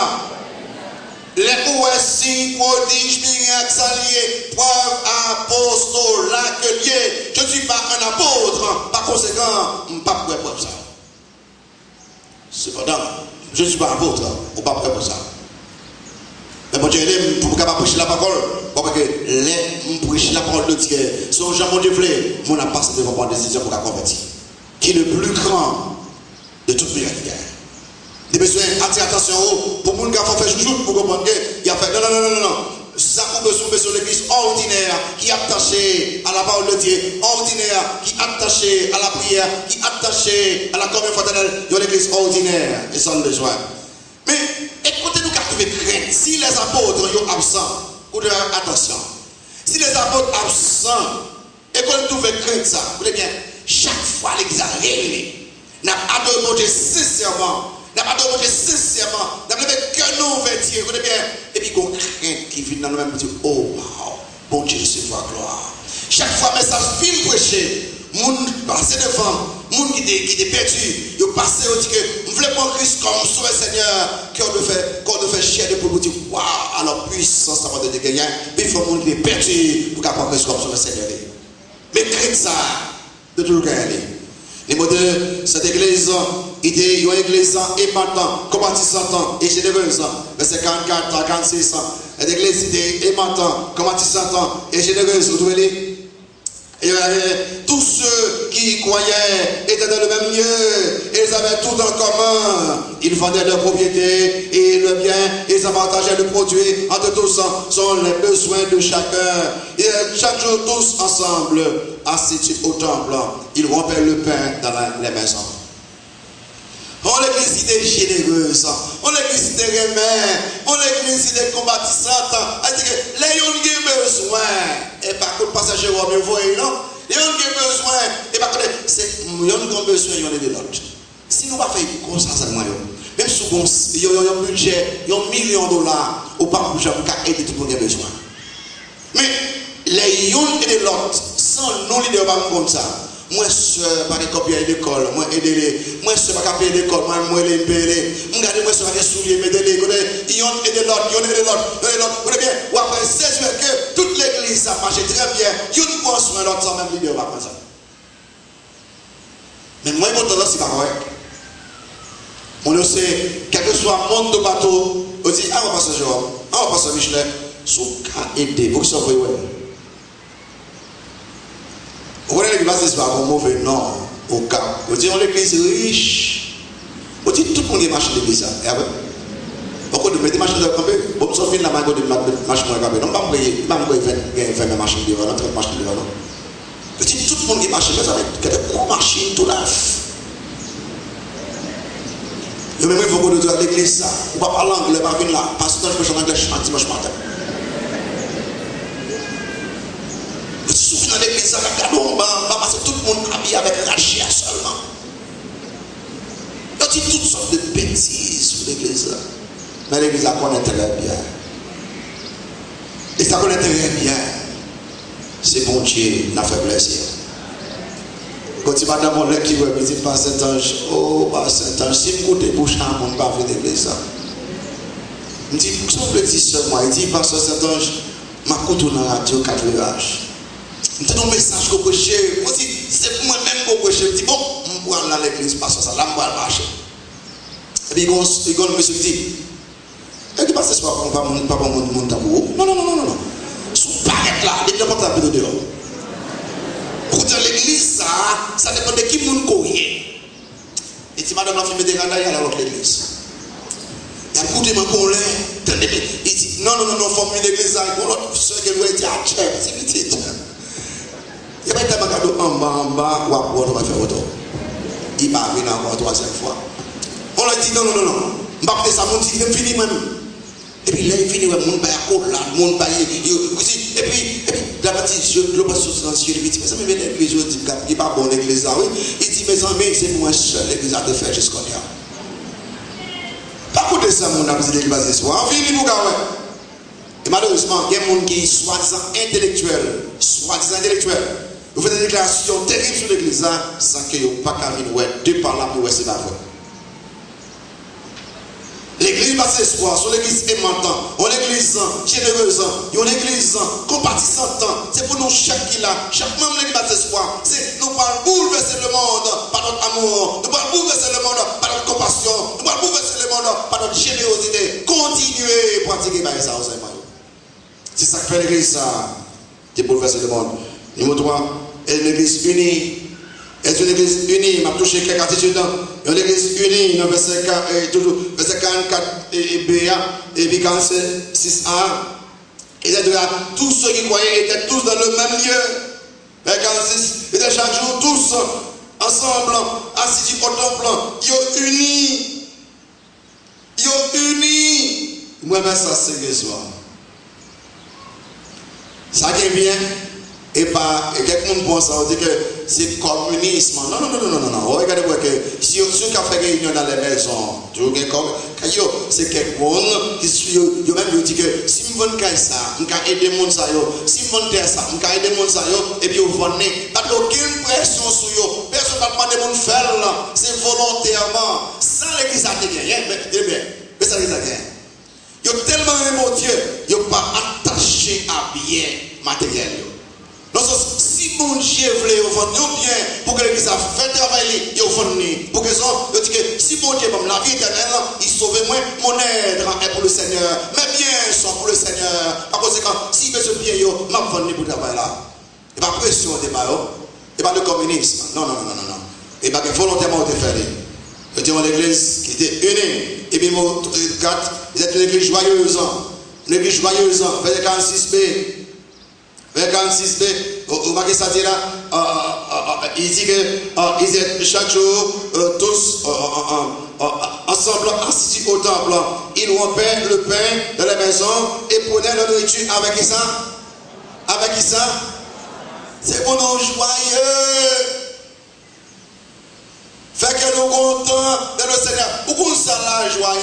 Les signes, prodiges, miracles, s'alliés, preuves, apostolat, que lié. Je ne suis pas un apôtre. Par conséquent, je ne suis pas prêt pour ça. Cependant, je ne suis pas apôtre. Je ne suis pas prêt pour ça. Mais bon Dieu, pour ne pas prêcher la parole, parce que les prêcher la parole de Dieu, si on jamais Dieu voulait, on n'a pas de prendre des décisions pour la convertir. Qui est le plus grand de toutes les guerres. Des besoins, attention, pour les gens qui fait jour pour comprendre qu'il a fait non. Ça pour besoin de l'église ordinaire qui est attaché à la parole de Dieu, ordinaire qui est attaché à la prière, qui est attaché à la communion fraternelle de l'église ordinaire. Et ça, on a besoin. Mais écoutez-nous car vous craindre. Si les apôtres sont absents, vous devez faire attention. Si les apôtres sont absents, et qu'on trouve craindre ça, vous voyez bien, chaque fois l'église a réuni, n'a adoré Dieu sincèrement. N'a pas de sincèrement, n'a pas de que nous vêtir, vous voyez bien, et puis qu'on crainte qui vient dans nous-mêmes et dit, oh wow, bon Dieu, c'est toi gloire. Chaque fois, mais ça file prêcher, moun passe devant, moun qui est perdu, il passe, il dit que, vous voulez prendre Christ comme sauveur Seigneur, qu'on nous fait chier pour nous dire, waouh, alors puissance, ça va te gagner, mais il faut moun qui est perdu pour qu'on prenne Christ comme sauveur Seigneur. Mais crainte ça, de tout le gagner. Les mots de cette église, il y a une église ématant, compatissant et généreuse. Verset 44 à 46. L'église était ématant, compatissant et généreuse. Vous trouvez? Et tous ceux qui croyaient étaient dans le même lieu. Ils avaient tout en commun. Ils vendaient leurs propriétés et leurs biens. Ils partageaient le produit entre tous selon les besoins de chacun. Et chaque jour, tous ensemble, assis au temple, ils rompaient le pain dans les maisons. On l'église était généreuse, on l'église était remet, on l'église était combattissante. Les gens ont besoin, et par contre, passager, vous voyez, non? Les gens ont besoin, et par contre, les gens ont besoin, il y en a de l'autre. Si nous ne faisons pas comme ça, même si nous avons un budget, il y a $1 million, ou pas pour aider tout le monde qui a besoin. Mais les gens et de l'autre, sans nous, les gens comme ça. Moi, je ne pas copier à l'école, moi, aider moi, je ne pas payer l'école, moi, les payer. Je regarde, moi, je ne pas soulier, mais ils ont aidé l'autre, ils ont aidé l'autre. Vous voyez bien, ou après 16 jours que toute l'église a marché très bien, ils ont prend soin de l'autre sans même l'idée, comme ça. Mais moi, je tendance, c'est pas vrai. On le sait, quel que soit le monde de bateau, on dit, ah, on va passer Jérôme, ah, on va passer Michelet, sont aider, pour qu'ils soient vrai. Vous voyez l'église, c'est pas un mauvais nom au cap. Vous dites, on l'église riche. Vous dites, tout le monde est marché de l'église. Et après, pourquoi vous mettez marché de campé? Bon, ça fait la main de marché de campé. Non, pas me faire mes marchés de devant, notre marché de devant. Vous dites, tout le monde est marché, mais ça va être des gros machines, tout neuf. Et même, il faut que vous dites à l'église ça. On va parler anglais, pas venir là. Parce que je peux chanter anglais dimanche matin. Vous soufflez dans l'église, parce que tout le monde habille avec rachia seulement. Il y a toutes sortes de bêtises sur l'église. Mais l'église la connaît très bien. Et ça connaît très bien. C'est bon Dieu, n'a fait plaisir. Quand tu vas dans mon lait qui veut me dire, pas Saint-Ange, oh, pas Saint-Ange, si je me pour changer mon pas venir l'église. Il me dit, si on le dit seulement, il dit, Pasteur Saint-Ange, ma coute dans la radio 4 virages. Je donne un message que prêche. Moi, c'est pour moi-même que prêche. Je dis, bon, je vais aller à l'église, parce que ça, là, je vais marcher. Et puis, il y a un monsieur qui dit, et tu passes ce soir, pas mon tabou. Non. Sous pas arrête là, il n'y a pas de taper dehors. Pour dire l'église, ça dépend de qui moun koye. Et si madame la fille me dérange, il y a l'autre l'église. Il y a beaucoup de gens qui ont l'air. Il dit non, forme une église, il y a l'autre soeur qui doit être à chef. Il n'y a pas de cadeau en bas, ou à on va faire autre. Il va venir encore 3e fois. On lui dit non. Je vais faire ça, mon dit, il est fini même. Et puis là, il finit, mon bail à côte là, mon bail. Et puis, d'abord, je ne pas silencieux. Il dit, mais ça me vient l'église, je dis, il n'est pas bon l'église là, oui. Il dit, mes amis, c'est moi seul, l'église a de faire jusqu'à là. Pas écouter ça, mon ami, c'est l'église ce soir. On finit, mon gars, ouais. Et malheureusement, il y a des gens qui sont soi-disant intellectuels. Vous faites des déclarations terribles sur l'église là, sans que vous n'ayez pas qu'à venir, ouais, deux par là, pour c'est pas vrai. L'église bâtie espoir, c'est l'église aimante, on l'église généreuse, on l'église compatissante. C'est pour nous chaque qui là, chaque membre de l'église bâtie espoir. C'est nous pas bouleverser le monde par notre amour, nous pas bouleverser le monde par notre compassion, nous pas bouleverser le monde par notre générosité. Continuez à pratiquer ça aux amis. C'est ça que fait l'église ça, qui bouleverse le monde. Numéro 3, est l'église unie. Est une église unie, m'a touché quelques attitudes. Une église unie, dans verset 44 et B, et puis 46a. Et tous ceux qui croyaient étaient tous dans le même lieu. Verset 46, ils étaient chaque jour tous ensemble, assis au temple. Ils unis. Moi-même, ça c'est le soir. Ça qui est bien. Et pas, quelqu'un pense, on dit que c'est communisme. Non. Regardez que si on fait réunion dans les maisons, c'est quelqu'un qui suit, même dit que si je veux ça, je peux aider les gens, si je veux ça, je peux aider les gens, et puis vous venez. Pas aucune pression sur eux. Personne ne va demander de faire, c'est volontairement. Sans l'église à gagner, mais ça l'église à gagner. Ils ont tellement aimé Dieu, ils n'ont pas attaché à bien matériel. Donc, si mon Dieu voulait vous bien pour que l'église a fait travail, il vous pour que ça, il dit que si mon Dieu la vie éternelle, il sauve moi, mon aide est pour le Seigneur, mes biens sont pour le Seigneur. Par conséquent, si je suis bien, je vais venir pour le travail là. Il n'y a pas de pression au débat, il n'y a pas de communisme. Non. Il n'y a pas de volontairement de faire. Je dis l'église qui était unie. Et puis, 4, il est une église joyeuse. Une église joyeuse, verset 46b. Verset 46b, au marqué ça dit là, il dit que ils étaient chaque jour tous ensemble assis au temple. Ils rompaient le pain de la maison et prenaient la nourriture avec qui ça? Avec qui ça? C'est pour nous joyeux. Fait que nous contents de le Seigneur. Pourquoi ça la joie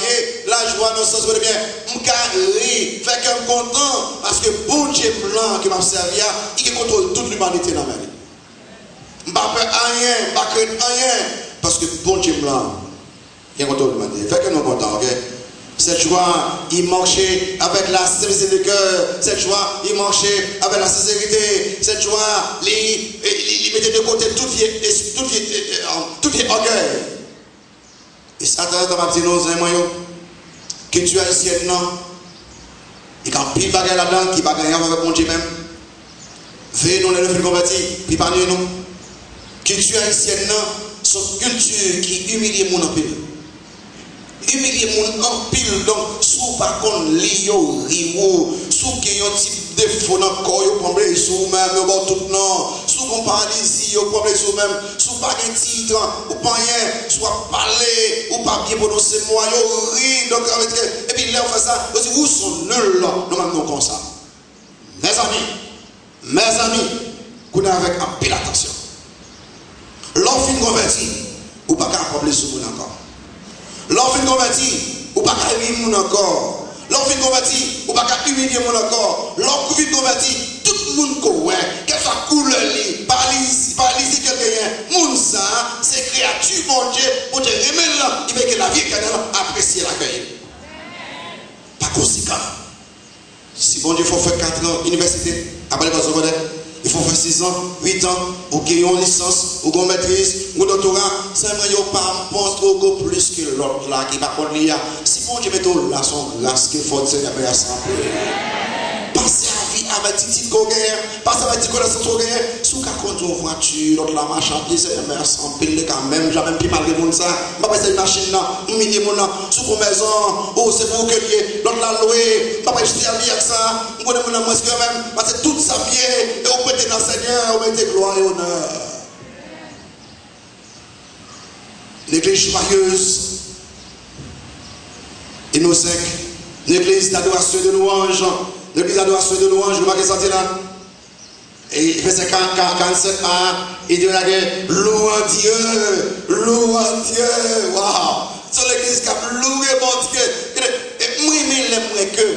dans le sens de bien? M'carri, fait que je suis content parce que bon Dieu blanc qui m'a servi, il contrôle toute l'humanité dans ma vie. Je ne pas rien, je ne pas rien, parce que bon Dieu blanc, il contrôle l'humanité. Fait que nous contents, ok? Cette joie, il marchait avec la simplicité de cœur. Cette joie, il marchait avec la sincérité. Cette joie, il mettait de côté tout orgueil. Et Satan, dans ma petite nose, que tu as ici maintenant, il y a un pile bagage là-dedans qui va gagner avec mon Dieu même. Veuillez nous les convertis, puis parlez nous. Que tu as ici maintenant, son culture qui humilie mon empire. Humilier mon en pile, donc, sous par contre, l'io, rio, sous qu'il y a un type de faux dans le corps, vous pouvez sous même, vous tout non, sous qu'on paralysie, vous pouvez sous même, sous pas un titre, ou pas rien, soit parler, ou pas bien prononcer moi, vous rire, donc, et puis là, on fait ça, vous dites, où sont nuls là, nous même nous comme ça. Mes amis, qu'on a avec un pile attention. L'enfant converti, ou pas qu'à problème sur vous encore. L'enfant converti, ou pas qu'à humilier mon encore. L'enfant converti, ou pas qu'à humilier mon encore. L'enfant converti, tout le monde connaît, quelle soit couleur, paralysie quelqu'un, moun ça, c'est créature, mon Dieu, pour te remettre là, il veut que la vie éternelle apprécie l'accueil. Par conséquent, si bon Dieu faut faire 4 ans université, après l'école secondaire, il faut faire 6 ans, 8 ans, pour qu'il y ait une licence, ou une maîtrise, ou un doctorat. Ça ne veut pas penser plus que l'autre là qui va prendre l'IA. Si mon Dieu met là son grâce qu'il faut se faire assembler. Passez à vie avec petite qu'on gagne, pas avec petite connaissance qu'on gagne, sous qu'à conduire une voiture, l'autre la marche en plus, c'est un sans pile quand même, j'ai même plus malgré mon ça, pas passer une machine là, un mini mon là, sous qu'on maison, oh c'est pour que l'autre la louer, pas jeter à vie avec ça, on connaît mon amour quand même, parce que tout ça bien, et on peut être dans le Seigneur, on met gloire et honneur. L'église joyeuse, innocente, l'église d'adoration de louange, l'église d'adoration de louange, vous m'avez senti là? Et verset 47, il dit louons Dieu, waouh! C'est l'église qui a loué mon Dieu. Et moi, j'aime que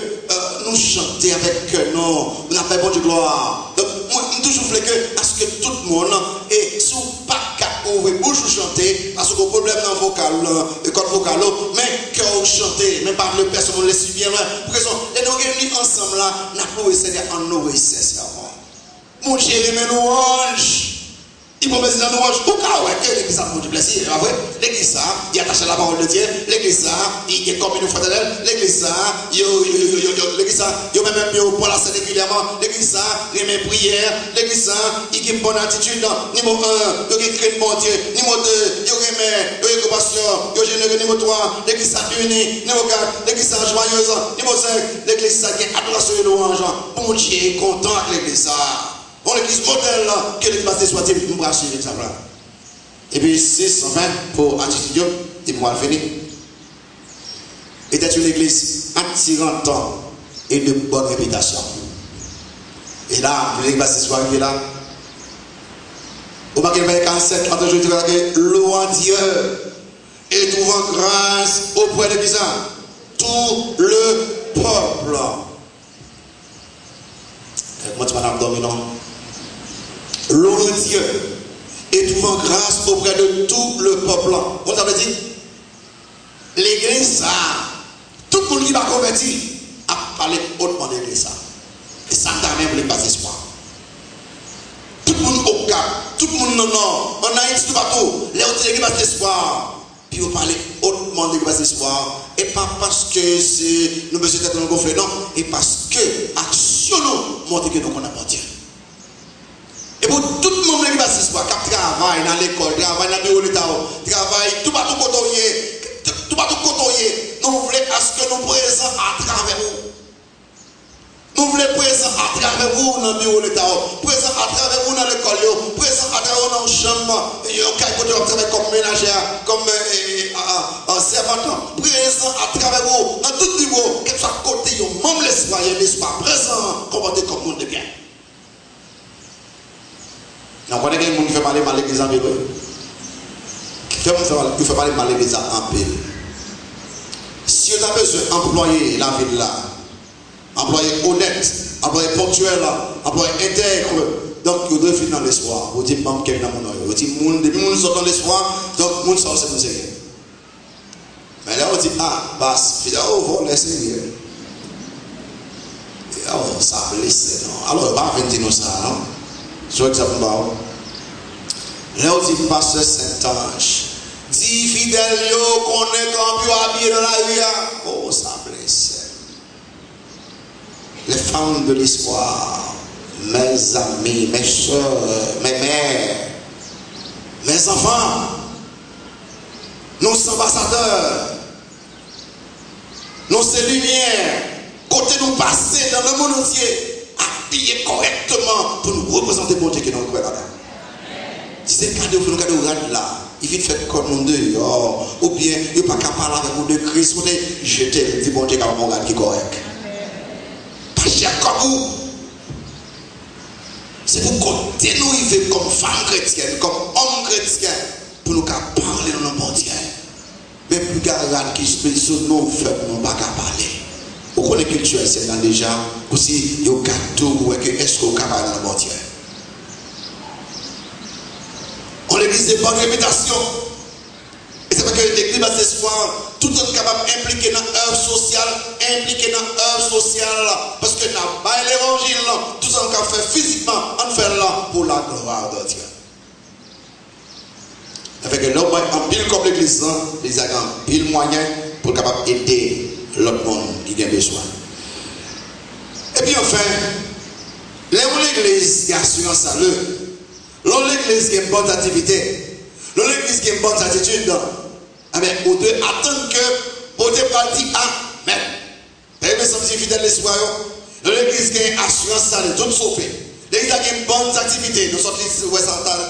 nous chantions avec nous, nous avons bon de gloire. Donc, moi, je toujours voulu que, à ce que tout le monde, et sous pas qu'à ouvrir bouche ou chanter, parce que le problème dans le vocal, le code vocal, mais que vous chantez, même par le personne, on laisse bien loin. Pour raison, et nous réunis ensemble là, nous avons essayé en nous sincèrement. Mon Dieu, mes louanges. Il faut mettre dans louange. Pourquoi ouais, l'église a du plaisir. L'église ça, il attache la parole de Dieu. L'église ça, il est comme une fraternelle. L'église ça, l'église ça, il même pour la scène régulièrement. L'église ça, il met prière. L'église ça, il a une bonne attitude. Numéro 1, il a une bon Dieu. Numéro 2, il a une compassion. Il a généreux. Numéro 3, l'église ça unie. Numéro 4, l'église ça joyeuse. Numéro 5, l'église ça qui est adoration et louange. Bon Dieu est content avec l'église ça. Bon, l'église modèle là, que l'église soit nous bracher l'exemple là. Et puis 6, enfin, pour attitude, il pourra le finir. Et d'être une église attirante et de bonne réputation. Et là, l'église soit arrivée là. Au marqué le 47, quand je dis que louant Dieu et trouvant grâce auprès de qui ça? Tout le peuple. Moi, tu m'as dominant. Louant Dieu et trouvant grâce auprès de tout le peuple. On avait dit, l'église, ça, tout le monde qui va convertir a parlé hautement de l'église. Et ça t'a même les pas d'espoir. Tout le monde au cap, tout le monde non, en Haïti, tout partout, les autres églises pas d'espoir. Puis on parlait hautement de l'église d'espoir. Et pas parce que nous besoin d'être dans le conflit, non. Et parce que action nous montre que nous connaissons Dieu. Et pour tout le monde qui va s'espoir, qui travaille dans l'école, travaille dans le bureau de l'État, travaille tout partout côtoyer, nous voulons à ce que nous présents à travers vous. Nous voulons présent à travers vous dans le bureau de l'État, présent à travers vous dans l'école, présent à travers vous dans le chambre, comme ménagère, comme servante, présent à travers vous dans tout niveau, que soit côté, même l'espoir, il y a l'espoir présent, comporté comme monde de bien. On connaît quelqu'un qui fait parler mal l'église en pile. Il fait parler mal l'église en pile. Si vous avez besoin d'employer la ville là, employé honnête, employé ponctuel, employé intègre, donc vous devez finir dans l'espoir. Vous dites, maman, qui est dans mon oeil. Vous dites, depuis que nous sommes dans l'espoir, donc nous sommes c'est pour Seigneur. Mais là, on dit, basse, oh, vous laissez rien. Oh, ça blesse, non. Alors, pas venir nous ça, non? Sur exemple, là on dit pasteur Saint-Ange, dit fidèle qu'on est quand vous habillé dans la rue, oh ça blesse. Les femmes de l'espoir, mes amis, mes soeurs, mes mères, mes enfants, nos ambassadeurs, nos lumières, côté nous passer dans le monde entier. Habiller correctement pour nous représenter mon Dieu qui est dans le cœur. Si c'est le cadeau pour nous cadeau là, il vient faire comme nous dehors, ou bien il n'y a pas qu'à parler avec vous de Christ, vous jeter, dit bon Dieu qui a mon gars qui est correct. Pas cher comme vous. C'est pour continuer comme femme chrétienne, comme homme chrétien, pour nous parler dans le bon Dieu. Mais plus garde qui se sur nos faibles, nous ne pas parler. Vous connaissez culture, c'est là déjà, aussi, il y a un gâteau, est-ce qu'on est capable de le bon Dieu? On l'église de bonne réputation. Et c'est parce que l'église d'espoir, tout est capable d'impliquer dans l'œuvre sociale, parce que dans l'évangile, tout ce qu'on fait physiquement, on fait là pour la gloire de Dieu. Avec un homme en pile comme l'église, les agents, pile moyen pour capable d'aider l'autre monde qui a besoin. Et puis enfin, L'église qui a assurance à l'eux, l'église qui a une bonne activité, l'église qui a une bonne attitude, on doit attendre que on te parti amen. Vous sommes fidèles l'espoir. L'église qui a une assurance à l'eux, tout sauf. L'église qui a une bonne activité, nous sommes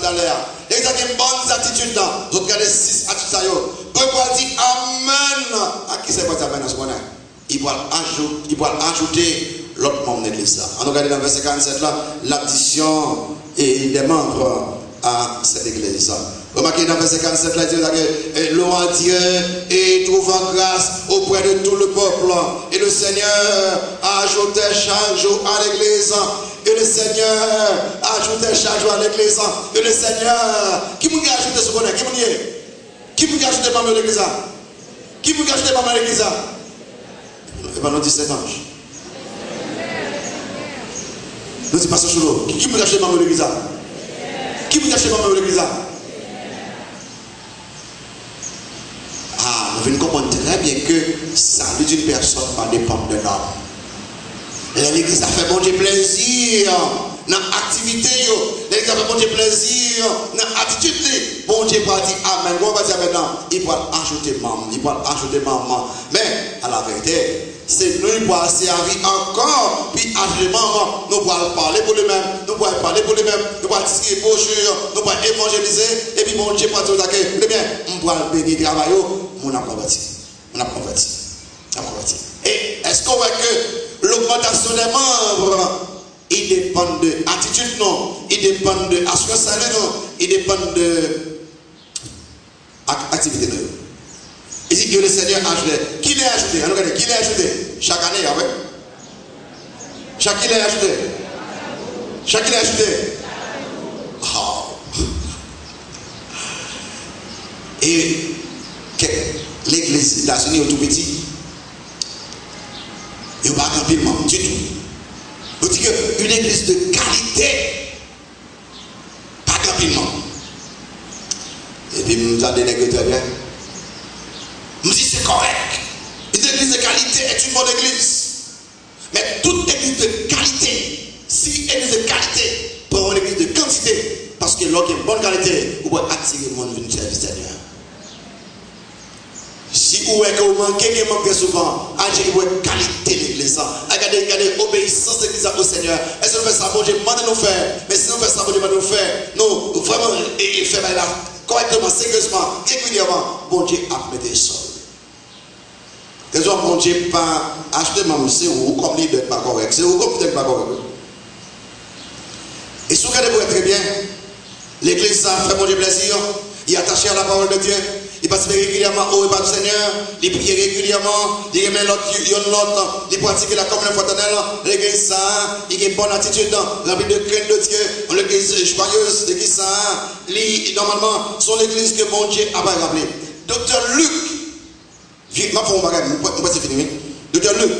dans l'air. L'église qui a une bonne attitude, nous regardons 6 attitudes. Pour dire amen. À qui c'est quoi amen à ce moment-là? Il va ajouter l'autre membre de l'église. On regarde dans le verset 47 là, l'addition des membres à cette église. Remarquez dans le verset 47 là, il dit que louons Dieu et trouvant grâce auprès de tout le peuple. Et le Seigneur ajoutait chaque jour à l'église. Et le Seigneur ajoutait chaque jour à l'église. Et le Seigneur, qui vous a ajouté ce bonheur? Qui vous a ajouté membre de l'église? Qui vous a ajouté membre de l'église? Et bien, nous disons 17 anges. Nous disons, Pasteur Choulot, qui vous a acheté membre de l'église? Qui vous a acheté membre de l'église? Ah, nous venons comprendre très bien que ça salut d'une personne va dépendre de l'homme. L'église a fait bon Dieu plaisir dans l'activité, l'église a fait bon Dieu plaisir dans l'attitude. Bon Dieu va dire amen. On va dire maintenant, il va ajouter maman, il va ajouter maman. Mais à la vérité, c'est nous qui pouvons servir encore, puis ajouter maman. Nous pouvons parler pour lui-même, nous pouvons parler pour lui-même, nous pouvons distribuer brochure, nous pouvons évangéliser, et puis bon Dieu va tout d'accord. Eh bien, on peut bénir le travail, on a converti. On a converti. On a converti. Et est-ce qu'on voit que l'augmentation des membres, il dépend de l'attitude, non? Il dépend de l'assurance salaire, non? Il dépend de l'activité, non? Il dit que le Seigneur a ajouté. Qui l'a ajouté? Regardez, qui l'a ajouté? Chaque année, ah ouais? Chaque qui l'a ajouté? Chaque qui l'a ajouté? Oh. Et l'église des États-Unis est tout petit. Il n'y a pas grand pile membre du tout. On dit qu'une église de qualité, pas grand pile membre. Et puis, nous avons des négociations très bien. Nous disons c'est correct. Une église de qualité est une bonne église. Mais toute église de qualité, si église de qualité, prend une église de quantité, parce que l'autre est une bonne qualité, vous pouvez attirer le monde venir servir le Seigneur. Si vous voyez que vous manquez, vous manquez souvent, agissez pour la qualité de l'église. Regardez, obéissance de l'église au Seigneur. Est-ce que nous faisons ça, bon Dieu, demandez nous faire. Mais si nous faisons ça, bon Dieu, demandez nous faire. Nous, vraiment, et faire là, correctement, sérieusement, régulièrement, bon Dieu a mis des sols. Les hommes, bon Dieu, pas acheter ma c'est où, comme l'idée n'est pas correct. C'est où, comme l'idée n'est pas correct. Et si vous regardez très bien, l'église, ça fait bon Dieu plaisir. Il est attaché à la parole de Dieu. Il participe régulièrement au repas du Seigneur, il prie régulièrement, il remet l'autre, il pratique la communion fraternelle, l'église ça, il a une bonne attitude, la Bible de crainte de Dieu, l'église joyeuse, l'église ça, normalement, son église que mon Dieu a pas rappelé. Docteur Luc, ma foi, on va pas finir. Docteur Luc,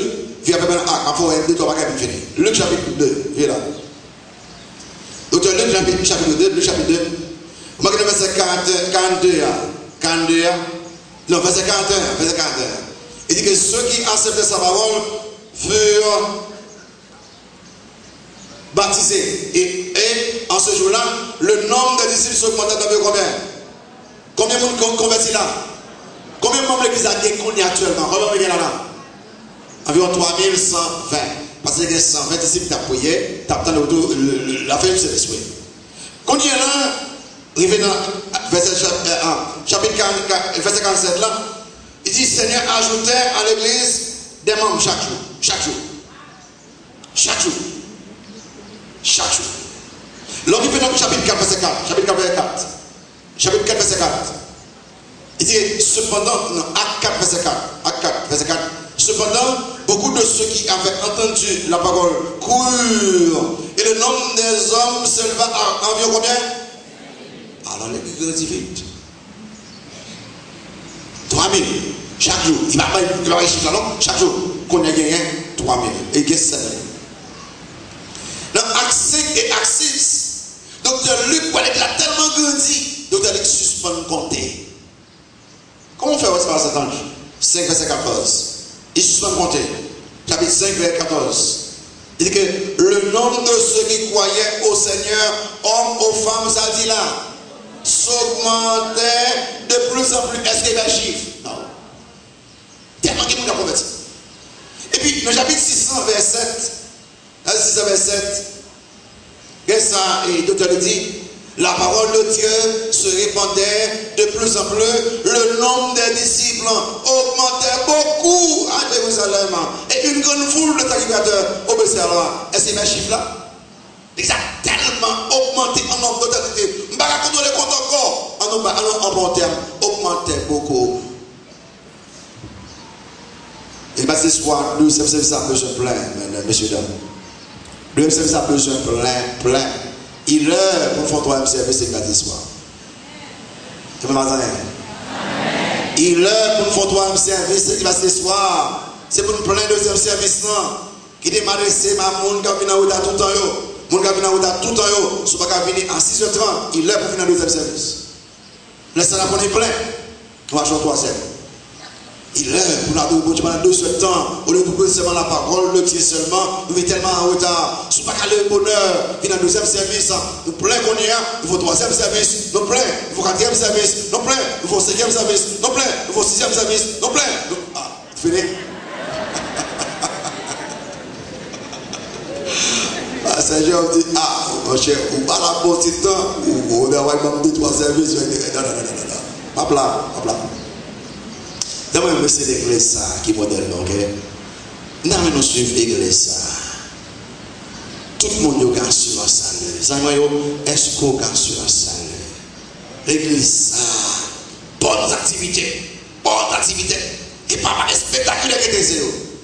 viens avec moi, avant un, deux, trois bagages fini. Luc chapitre 2, viens là. Docteur Luc chapitre 2, Luc chapitre 2, on va regarder verset 42. 42, non, verset 41, verset 41. Il dit que ceux qui acceptaient sa parole furent baptisés. Et en ce jour-là, le nombre de disciples s'augmentait d'environ combien? Combien de monde convertis là? Combien de membres de l'église a gagné actuellement? Combien de là? Environ 3120. Parce que les 120 disciples qui ont prié, tu as la fin du Saint-Esprit. Combien là? Arrivé dans chapitre 47 là, il dit Seigneur ajoutait à l'église des membres chaque jour. Chaque jour. Chaque jour. Chaque jour. L'homme il fait dans le chapitre 4, verset 4. Chapitre 4, verset 4. Chapitre 4, verset 4. Il dit cependant, non, acte 4, verset 4. Acte 4, verset 4. Cependant, beaucoup de ceux qui avaient entendu la parole coururent. Et le nombre des hommes s'éleva à environ combien? Alors l'église grandit vite. 3000 chaque jour. Il ne va pas y chiffre non? Chaque jour. Qu'on a gagné 3000. Et il y a 7 000. Dans Acte 5 et Acte 6, Docteur Luc, il a tellement grandi. Docteur Luc suspend de compter. Comment on fait par cet ange? 5 verset 14. Il suspend de compter. Chapitre 5 verset 14. Il dit que le nombre de ceux qui croyaient au Seigneur, hommes ou femmes, ça dit là, s'augmentait de plus en plus. Est-ce qu'il y a des chiffres? Non. Tellement qu'il y a des gens convertis. Et puis, dans le chapitre 600, verset 7, qu'est-ce que ça? Et l'auteur dit, la parole de Dieu se répandait de plus en plus. Le nombre des disciples augmentait beaucoup à Jérusalem. Et une grande foule de sacrificateurs obéissèrent. Est-ce que c'est mes chiffres là? Ça a tellement augmenté en nombre d'autorités. Je ne vais pas compter les comptes encore. En bon terme, augmentait beaucoup. Et bien ce soir, le service a besoin plein, messieurs, dames. Le service a besoin plein. Il est pour faire troisième service et quatre soir. Tu m'entends? Il est pour faire troisième service et quatre soir. C'est pour nous plein deuxième service qui démarre c'est ma monde qui vient à tout le temps. Mon qui vient à tout le temps. Si vous ne venir à 6h30, il est pour venir à deuxième service. Laissez la prendre plein. On va jouer troisième. Il est pour nous adorer pendant 2 temps. Au lieu de poser seulement la parole, le Dieu seulement, nous sommes tellement en retard. Si vous ne pouvez pas le bonheur, il y a un deuxième service. Nous plein qu'on y a, il faut troisième service. Nous plein, il faut quatrième service. Nous plein, il faut cinquième service. Nous plein, il faut sixième service. Nous plein. Ah, fini. Ah, Seigneur dit, ah, mon cher, ou pas la bonne temps, ou on a vraiment 2-3 services. Non. Pas plat. D'abord, c'est l'église qui modèle, ok? Nous suivons l'église. Tout le monde a assurance. Est-ce qu'on a assurance? L'église, bonne activité. Et pas spectaculaire que des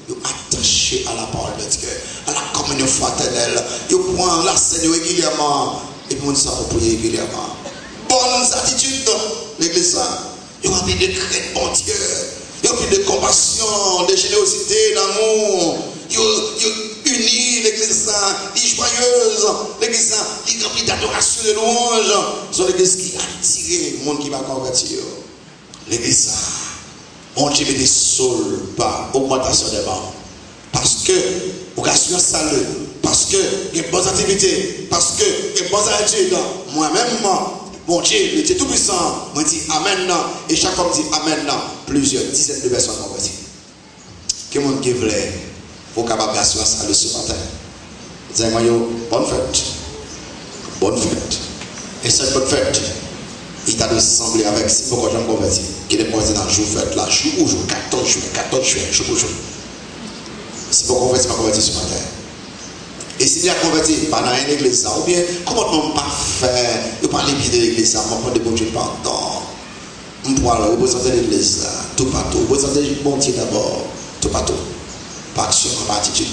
ils attachés à la parole de Dieu, à la communion fraternelle. Ils prennent la scène régulièrement. Et puis, ils ont prié régulièrement. Bonnes attitudes, l'église. Ils ont envie de créer bon Dieu. Ils ont envie de compassion, de générosité, d'amour. Ils unis l'église, ils joyeuse. L'église, ils remplit d'adoration, de louange. C'est l'église qui attire le monde qui va convertir. L'église, on dit des saules par augmentation des membres. Parce que, pour assurer salut, parce que, il y a bonnes activités, parce que, il y a bonnes attitudes. Moi-même, mon Dieu, le Dieu Tout-Puissant, moi dis Amen. Et chaque homme dit Amen. Plusieurs dizaines de personnes converties. Que monde qui voulait pour capable d'assurer salut ce matin. Dis-moi, bonne fête. Bonne fête. Et cette bonne fête, il t'a ressemblé avec si beaucoup de gens convertis. Qui est posé dans le jour fête là, jour ou jour, 14 juillet, jour pour jour. Si beaucoup convertis, pas convertis ce matin. Et s'il y a converti, pas dans une église, ou bien, comment on pas faire, il pas les pieds de l'église, on prend des bons Dieu pardon. On pourra représenter l'église, tout partout, représenter le bon Dieu d'abord, tout partout. Pas action, pas attitude.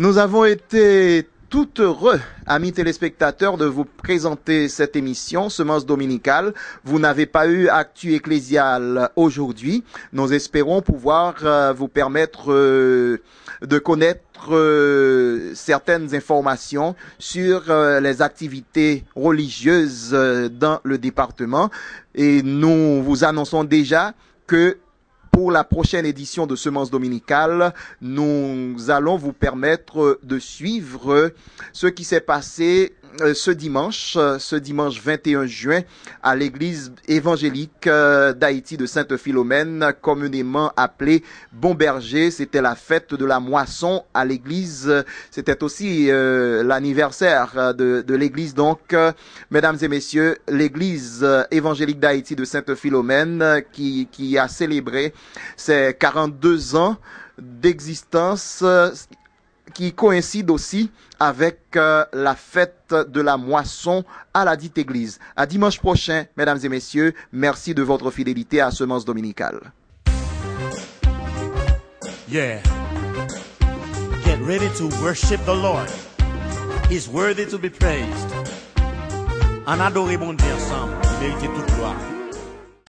Nous avons été tout heureux, amis téléspectateurs, de vous présenter cette émission, Semence dominicale. Vous n'avez pas eu Actu Ecclésial aujourd'hui. Nous espérons pouvoir vous permettre de connaître certaines informations sur les activités religieuses dans le département. Et nous vous annonçons déjà que pour la prochaine édition de Semence dominicale, nous allons vous permettre de suivre ce qui s'est passé ce dimanche 21 juin, à l'église évangélique d'Haïti de Sainte-Philomène, communément appelée Bon Berger. C'était la fête de la moisson à l'église. C'était aussi l'anniversaire de l'église. Donc, mesdames et messieurs, l'église évangélique d'Haïti de Sainte-Philomène qui a célébré ses 42 ans d'existence, qui coïncide aussi avec la fête de la moisson à la dite église. À dimanche prochain, mesdames et messieurs. Merci de votre fidélité à Semence dominicale. Yeah. Get ready to worship the Lord. He's worthy to be praised. En adorer mon Dieu ensemble, il mérite toute gloire.